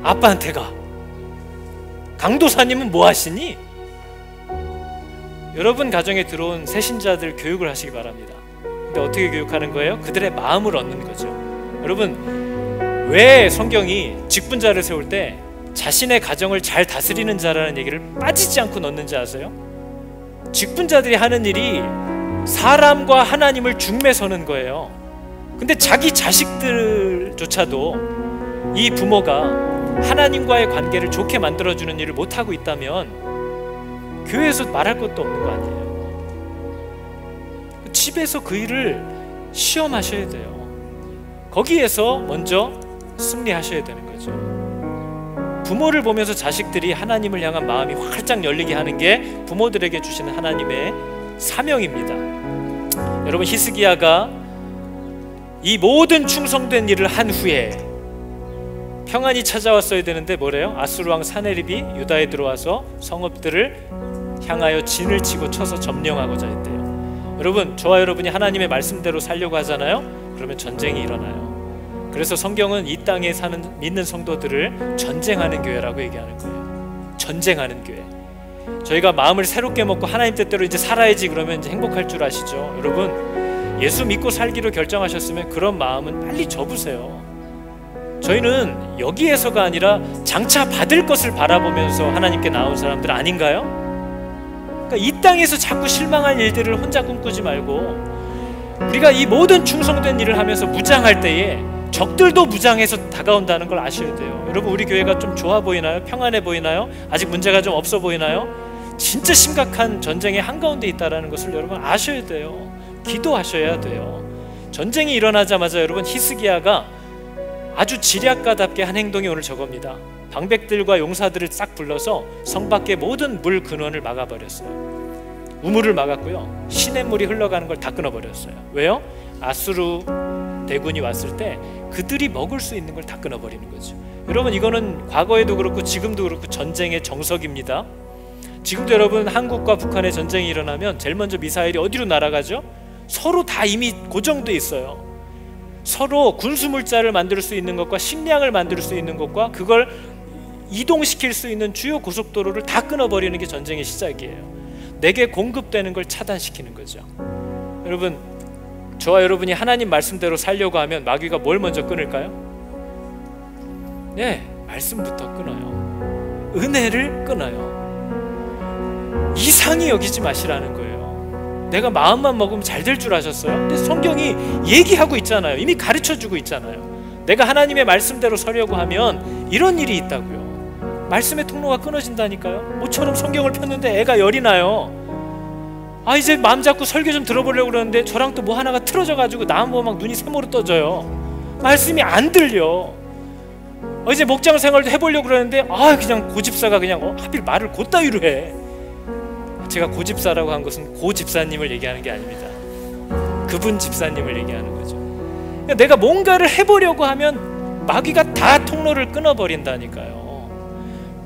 아빠한테 가. 강도사님은 뭐 하시니? 여러분 가정에 들어온 새신자들 교육을 하시기 바랍니다. 근데 어떻게 교육하는 거예요? 그들의 마음을 얻는 거죠. 여러분 왜 성경이 직분자를 세울 때 자신의 가정을 잘 다스리는 자라는 얘기를 빠지지 않고 넣는지 아세요? 직분자들이 하는 일이 사람과 하나님을 중매서는 거예요. 근데 자기 자식들조차도 이 부모가 하나님과의 관계를 좋게 만들어주는 일을 못하고 있다면 교회에서 말할 것도 없는 거 아니에요. 집에서 그 일을 시험하셔야 돼요. 거기에서 먼저 승리하셔야 되는 거죠. 부모를 보면서 자식들이 하나님을 향한 마음이 활짝 열리게 하는 게 부모들에게 주시는 하나님의 사명입니다. 여러분 히스기야가 이 모든 충성된 일을 한 후에 평안이 찾아왔어야 되는데 뭐래요? 아수르 왕 사네립이 유다에 들어와서 성읍들을 향하여 진을 치고 쳐서 점령하고자 했대요. 여러분 저와 여러분이 하나님의 말씀대로 살려고 하잖아요. 그러면 전쟁이 일어나요. 그래서 성경은 이 땅에 사는 믿는 성도들을 전쟁하는 교회라고 얘기하는 거예요. 전쟁하는 교회. 저희가 마음을 새롭게 먹고 하나님 뜻대로 이제 살아야지 그러면 이제 행복할 줄 아시죠? 여러분 예수 믿고 살기로 결정하셨으면 그런 마음은 빨리 접으세요. 저희는 여기에서가 아니라 장차 받을 것을 바라보면서 하나님께 나온 사람들 아닌가요? 그러니까 이 땅에서 자꾸 실망할 일들을 혼자 꿈꾸지 말고, 우리가 이 모든 충성된 일을 하면서 무장할 때에 적들도 무장해서 다가온다는 걸 아셔야 돼요. 여러분, 우리 교회가 좀 좋아 보이나요? 평안해 보이나요? 아직 문제가 좀 없어 보이나요? 진짜 심각한 전쟁의 한가운데 있다는 것을 여러분 아셔야 돼요. 기도하셔야 돼요. 전쟁이 일어나자마자 여러분, 히스기야가 아주 지략가답게 한 행동이 오늘 저겁니다. 방백들과 용사들을 싹 불러서 성 밖의 모든 물 근원을 막아버렸어요. 우물을 막았고요, 시냇물이 흘러가는 걸 다 끊어버렸어요. 왜요? 아수르 대군이 왔을 때 그들이 먹을 수 있는 걸 다 끊어버리는 거죠. 여러분, 이거는 과거에도 그렇고 지금도 그렇고 전쟁의 정석입니다. 지금도 여러분, 한국과 북한의 전쟁이 일어나면 제일 먼저 미사일이 어디로 날아가죠? 서로 다 이미 고정돼 있어요. 서로 군수물자를 만들 수 있는 것과 식량을 만들 수 있는 것과 그걸 이동시킬 수 있는 주요 고속도로를 다 끊어버리는 게 전쟁의 시작이에요. 내게 공급되는 걸 차단시키는 거죠. 여러분, 저와 여러분이 하나님 말씀대로 살려고 하면 마귀가 뭘 먼저 끊을까요? 네, 말씀부터 끊어요. 은혜를 끊어요. 이상히 여기지 마시라는 거예요. 내가 마음만 먹으면 잘 될 줄 아셨어요? 근데 성경이 얘기하고 있잖아요. 이미 가르쳐주고 있잖아요. 내가 하나님의 말씀대로 서려고 하면 이런 일이 있다고요. 말씀의 통로가 끊어진다니까요. 모처럼 성경을 폈는데 애가 열이 나요. 이제 마음 잡고 설교 좀 들어보려고 그러는데 저랑 또 뭐 하나가 틀어져가지고 나만 보면 막 눈이 세모로 떠져요. 말씀이 안 들려. 이제 목장 생활도 해보려고 그러는데 그냥 고집사가 그냥 하필 말을 곧다위로 해. 제가 고집사라고 한 것은 고 집사님을 얘기하는 게 아닙니다. 그분 집사님을 얘기하는 거죠. 내가 뭔가를 해보려고 하면 마귀가 다 통로를 끊어버린다니까요.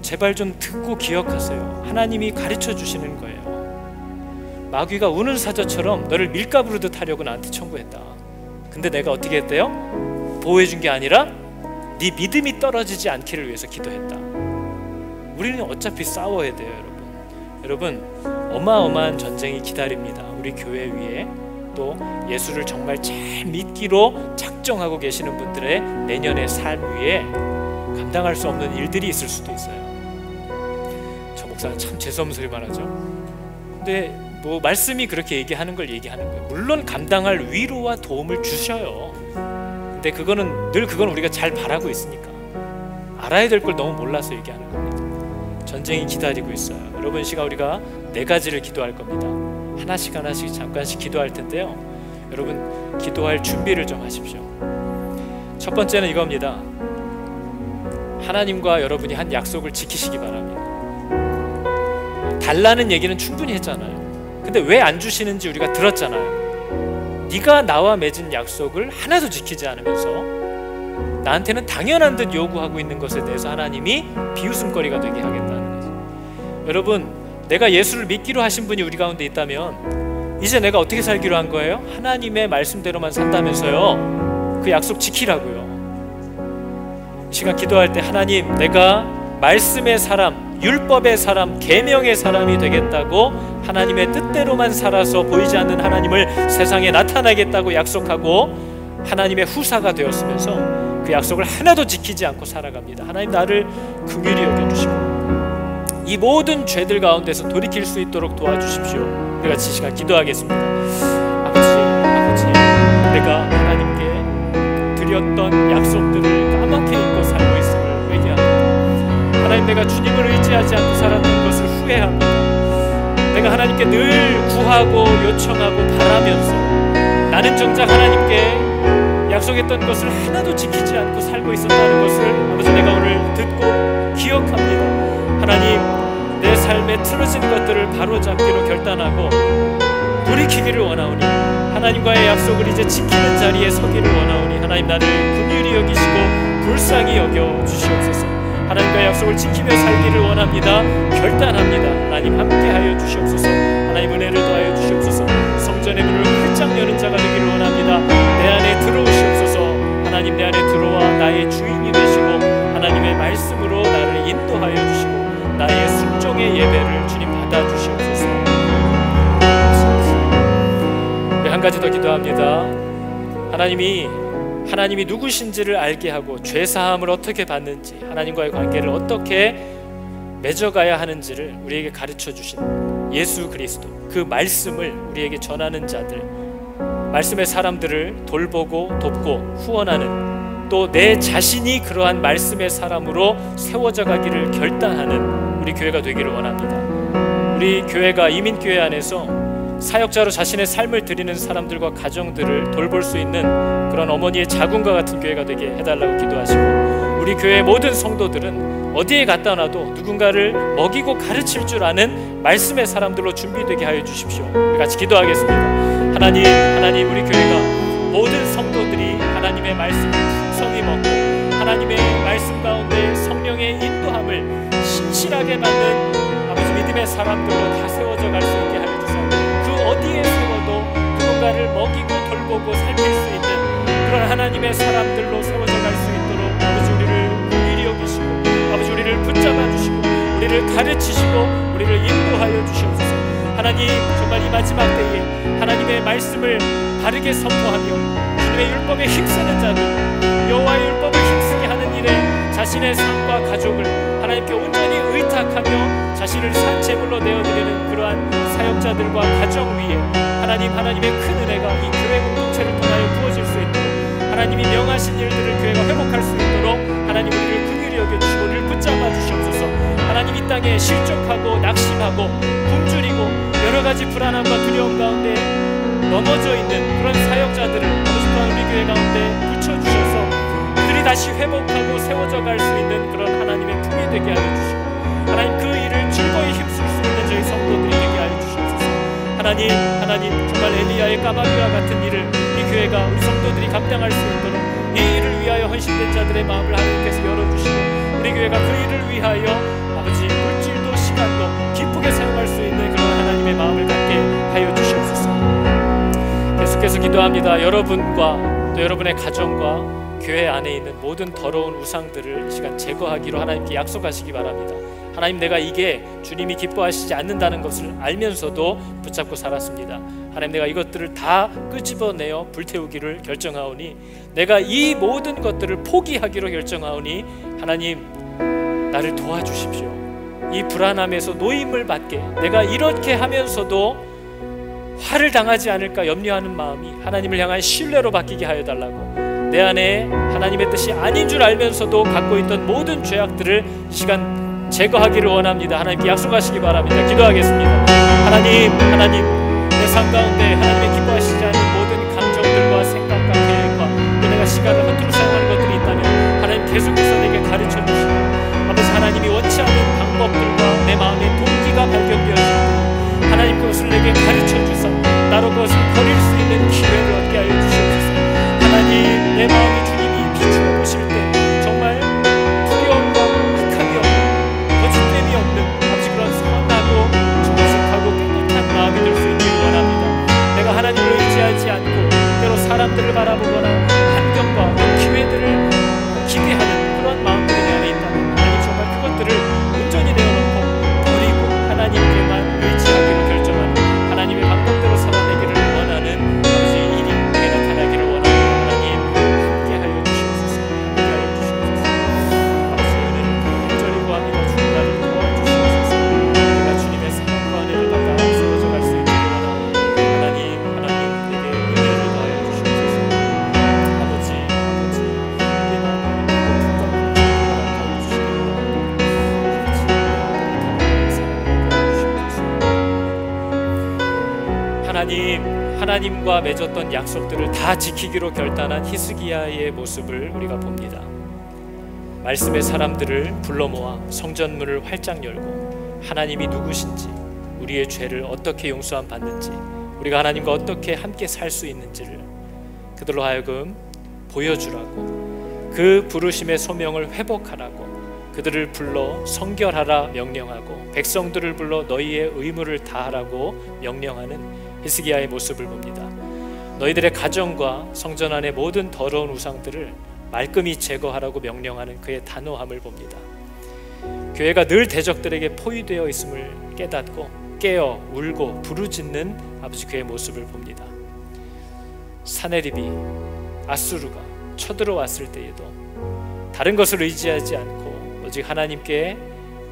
제발 좀 듣고 기억하세요. 하나님이 가르쳐 주시는 거예요. 마귀가 우는 사자처럼 너를 밀가부르듯 하려고 나한테 청구했다. 근데 내가 어떻게 했대요? 보호해준 게 아니라 네 믿음이 떨어지지 않기를 위해서 기도했다. 우리는 어차피 싸워야 돼요, 여러분. 어마어마한 전쟁이 기다립니다. 우리 교회 위에. 또 예수를 정말 잘 믿기로 작정하고 계시는 분들의 내년의 삶 위에 감당할 수 없는 일들이 있을 수도 있어요. 저 목사는 참 재수없는 소리만 하죠. 근데 뭐 말씀이 그렇게 얘기하는 걸 얘기하는 거예요. 물론 감당할 위로와 도움을 주셔요. 근데 그건 우리가 잘 바라고 있으니까 알아야 될 걸 너무 몰라서 얘기하는 겁니다. 전쟁이 기다리고 있어요. 여러분, 시간 우리가 4가지를 기도할 겁니다. 하나씩 잠깐씩 기도할 텐데요. 여러분, 기도할 준비를 좀 하십시오. 첫 번째는 이겁니다. 하나님과 여러분이 한 약속을 지키시기 바랍니다. 달라는 얘기는 충분히 했잖아요. 근데 왜 안 주시는지 우리가 들었잖아요. 네가 나와 맺은 약속을 하나도 지키지 않으면서 나한테는 당연한 듯 요구하고 있는 것에 대해서 하나님이 비웃음거리가 되게 하겠다는 거죠. 여러분, 내가 예수를 믿기로 하신 분이 우리 가운데 있다면 이제 내가 어떻게 살기로 한 거예요? 하나님의 말씀대로만 산다면서요. 그 약속 지키라고요. 시간 기도할 때 하나님, 내가 말씀의 사람, 율법의 사람, 계명의 사람이 되겠다고 하나님의 뜻대로만 살아서 보이지 않는 하나님을 세상에 나타나겠다고 약속하고 하나님의 후사가 되었으면서 그 약속을 하나도 지키지 않고 살아갑니다. 하나님, 나를 긍휼히 여겨주시고 이 모든 죄들 가운데서 돌이킬 수 있도록 도와주십시오. 우리 같이 시간 기도하겠습니다. 아버지, 내가 하나님께 드렸던 약속들을 까맣게 잊고 살고 있음을 회개합니다. 하나님, 내가 주님을 의지하지 않고 살았던 것을 후회합니다. 내가 하나님께 늘 구하고 요청하고 바라면서 나는 정작 하나님께 약속했던 것을 하나도 지키지 않고 살고 있었다는 것을 아버지, 내가 오늘 듣고 기억합니다. 하나님, 내 삶에 틀어진 것들을 바로잡기로 결단하고 돌이키기를 원하오니 하나님과의 약속을 이제 지키는 자리에 서기를 원하오니 하나님, 나를 긍휼히 여기시고 불쌍히 여겨 주시옵소서. 하나님과의 약속을 지키며 살기를 원합니다. 결단합니다. 하나님, 함께하여 주시옵소서. 하나님, 은혜를 더하여 주시옵소서. 성전의 문을 활짝 여는 자가 되기를 원합니다. 내 안에 들어오시옵소서. 하나님, 내 안에 들어와 나의 주인이 되시고 하나님의 말씀으로 나를 인도하여 주시고 나의 순종의 예배를 주님 받아주시옵소서. 우리 한 가지 더 기도합니다. 하나님이 누구신지를 알게 하고 죄사함을 어떻게 받는지, 하나님과의 관계를 어떻게 맺어가야 하는지를 우리에게 가르쳐 주신 예수 그리스도, 그 말씀을 우리에게 전하는 자들, 말씀의 사람들을 돌보고 돕고 후원하는 또 내 자신이 그러한 말씀의 사람으로 세워져 가기를 결단하는 우리 교회가 되기를 원합니다. 우리 교회가 이민교회 안에서 사역자로 자신의 삶을 드리는 사람들과 가정들을 돌볼 수 있는 그런 어머니의 자궁과 같은 교회가 되게 해달라고 기도하시고, 우리 교회의 모든 성도들은 어디에 갖다 놔도 누군가를 먹이고 가르칠 줄 아는 말씀의 사람들로 준비되게 하여 주십시오. 우리 같이 기도하겠습니다. 하나님, 우리 교회가 모든 성도들이 하나님의 말씀을 풍성히 먹고 하나님의 말씀 가운데 성령의 인도함을 신실하게 받는 아버지 믿음의 사람들로 다 세워져 갈 수 있게 하여 주소서. 그 어디에 세워도 누군가를 먹이고 돌보고 살필 수 있는 그런 하나님의 사람들로 세워져 갈 수 있도록 아버지 우리를 긍휼히 여기시고, 아버지 우리를 붙잡아 주시고, 우리를 가르치시고, 우리를 인도하여 주시옵소서. 하나님, 정말 이 마지막 때에 하나님의 말씀을 바르게 선포하며 주님의 율법에 힘쓰는 자들, 여호와의 율법을 힘쓰게 하는 일에 자신의 삶과 가족을 하나님께 온전히 의탁하며 자신을 산 제물로 내어드리는 그러한 사역자들과 가정 위에 하나님의 큰 은혜가 이 교회 공동체를 통하여 부어질 수 있도록, 하나님이 명하신 일들을 교회가 회복할 수 있도록 하나님 우리를 긍휼히 여겨주시고 우리를 붙잡아 주시옵소서. 하나님, 이 땅에 실족하고 낙심하고 굶주리고 여러가지 불안함과 두려움 가운데 넘어져 있는 그런 사역자들을 아버지 또한 우리 교회 가운데 붙여주셔서 그들이 다시 회복하고 세워져 갈 수 있는 그런 하나님의 품이 되게 하여 주시고, 하나님 그 일을 즐거이 힘쓸 수 있는 저희 성도들이 되게 하여 주시옵소서. 하나님 정말 엘리야의 까마귀와 같은 일을 이 교회가 우리 성도들이 감당할 수 있도록 이 일을 위하여 헌신된 자들의 마음을 하나님께서 열어주시고, 우리 교회가 그 일을 위하여 아버지 물질도 시간도 기쁘게 사용할 수 있는 그런 하나님의 마음을 갖게 하여 주시옵소서. 계속해서 기도합니다. 여러분과 또 여러분의 가정과 교회 안에 있는 모든 더러운 우상들을 이 시간 제거하기로 하나님께 약속하시기 바랍니다. 하나님, 내가 이게 주님이 기뻐하시지 않는다는 것을 알면서도 붙잡고 살았습니다. 하나님, 내가 이것들을 다 끄집어내어 불태우기를 결정하오니, 내가 이 모든 것들을 포기하기로 결정하오니 하나님, 나를 도와주십시오. 이 불안함에서 노임을 받게, 내가 이렇게 하면서도 화를 당하지 않을까 염려하는 마음이 하나님을 향한 신뢰로 바뀌게 하여 달라고, 내 안에 하나님의 뜻이 아닌 줄 알면서도 갖고 있던 모든 죄악들을 이 시간 제거하기를 원합니다. 하나님께 약속하시기 바랍니다. 기도하겠습니다. 하나님, 내 삶 가운데 하나님의 기뻐하시지 않는 모든 감정들과 생각과 계획과 내가 시간을 허투루 사용하는 것들이 있다면 하나님 계속해서 내게 가르쳐 주시고, 아버지 하나님이 원치 않는 방법들과 내 마음의 동기가 발견되어질 때 하나님 그것을 내게 가르쳐 주사 나로 그것을 버릴 수 있는 기회를 얻게 하여 주시옵소서. 하나님, 내 마음이 주님이 비추어 보실 때 정말 두려움과 악함이 없는, 거짓됨이 없는 아버지 그런 선하고 정직하고 깨끗한 마음이 될 수 있기를 원합니다. 내가 하나님을 의지하지 않고 때로 사람들을 바라보거나 환경과 기회들을 기대하는 그런 마음들이 내 안에 있다면 하나님 정말 그것들을 온전히 내어놓고 버리고 하나님께만 의지하기로 결정하는 하나님의 방법대로 살아내기를 원하는 아버지 일이 내게 나타나기를 원합니다. 하나님 함께 하여 주시옵소서. 함께 하여 주시옵소서. 아버지 은혜를 간절히 구합니다. 주님 나를 도와주시옵소서. 내가 주님의 사랑과 은혜를 받아 세워져 갈 수 있기를 원합니다. 하나님 내게 은혜를 더하여 주시옵소서. 아버지 내 마음을 뜨겁게 허락하여 주시기를 원합니다. 하나님과 맺었던 약속들을 다 지키기로 결단한 히스기야의 모습을 우리가 봅니다. 말씀의 사람들을 불러 모아 성전문을 활짝 열고 하나님이 누구신지, 우리의 죄를 어떻게 용서함 받는지, 우리가 하나님과 어떻게 함께 살 수 있는지를 그들로 하여금 보여주라고, 그 부르심의 소명을 회복하라고 그들을 불러 성결하라 명령하고 백성들을 불러 너희의 의무를 다하라고 명령하는 히스기야의 모습을 봅니다. 너희들의 가정과 성전 안의 모든 더러운 우상들을 말끔히 제거하라고 명령하는 그의 단호함을 봅니다. 교회가 늘 대적들에게 포위되어 있음을 깨닫고 깨어 울고 부르짖는 아버지 그의 모습을 봅니다. 사네립이 아수르가 쳐들어왔을 때에도 다른 것을 의지하지 않고 오직 하나님께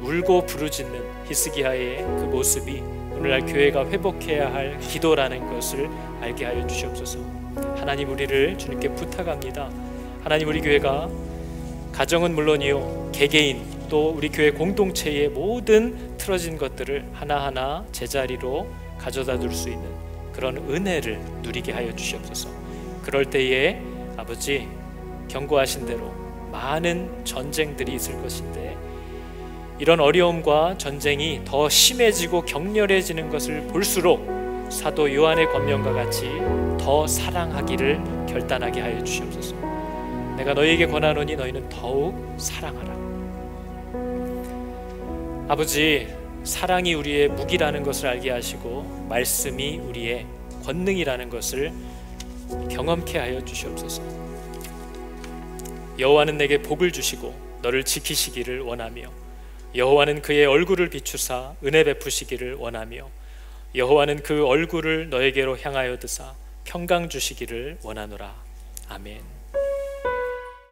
울고 부르짖는 히스기야의 그 모습이 오늘날 교회가 회복해야 할 기도라는 것을 알게 하여 주시옵소서. 하나님, 우리를 주님께 부탁합니다. 하나님, 우리 교회가 가정은 물론이요 개개인 또 우리 교회 공동체의 모든 틀어진 것들을 하나하나 제자리로 가져다 줄 수 있는 그런 은혜를 누리게 하여 주시옵소서. 그럴 때에 아버지, 경고하신 대로 많은 전쟁들이 있을 것인데 이런 어려움과 전쟁이 더 심해지고 격렬해지는 것을 볼수록 사도 요한의 권면과 같이 더 사랑하기를 결단하게 하여 주시옵소서. 내가 너희에게 권하노니 너희는 더욱 사랑하라. 아버지, 사랑이 우리의 무기라는 것을 알게 하시고 말씀이 우리의 권능이라는 것을 경험케 하여 주시옵소서. 여호와는 내게 복을 주시고 너를 지키시기를 원하며 여호와는 그의 얼굴을 비추사 은혜 베푸시기를 원하며 여호와는 그 얼굴을 너에게로 향하여 드사 평강 주시기를 원하노라. 아멘.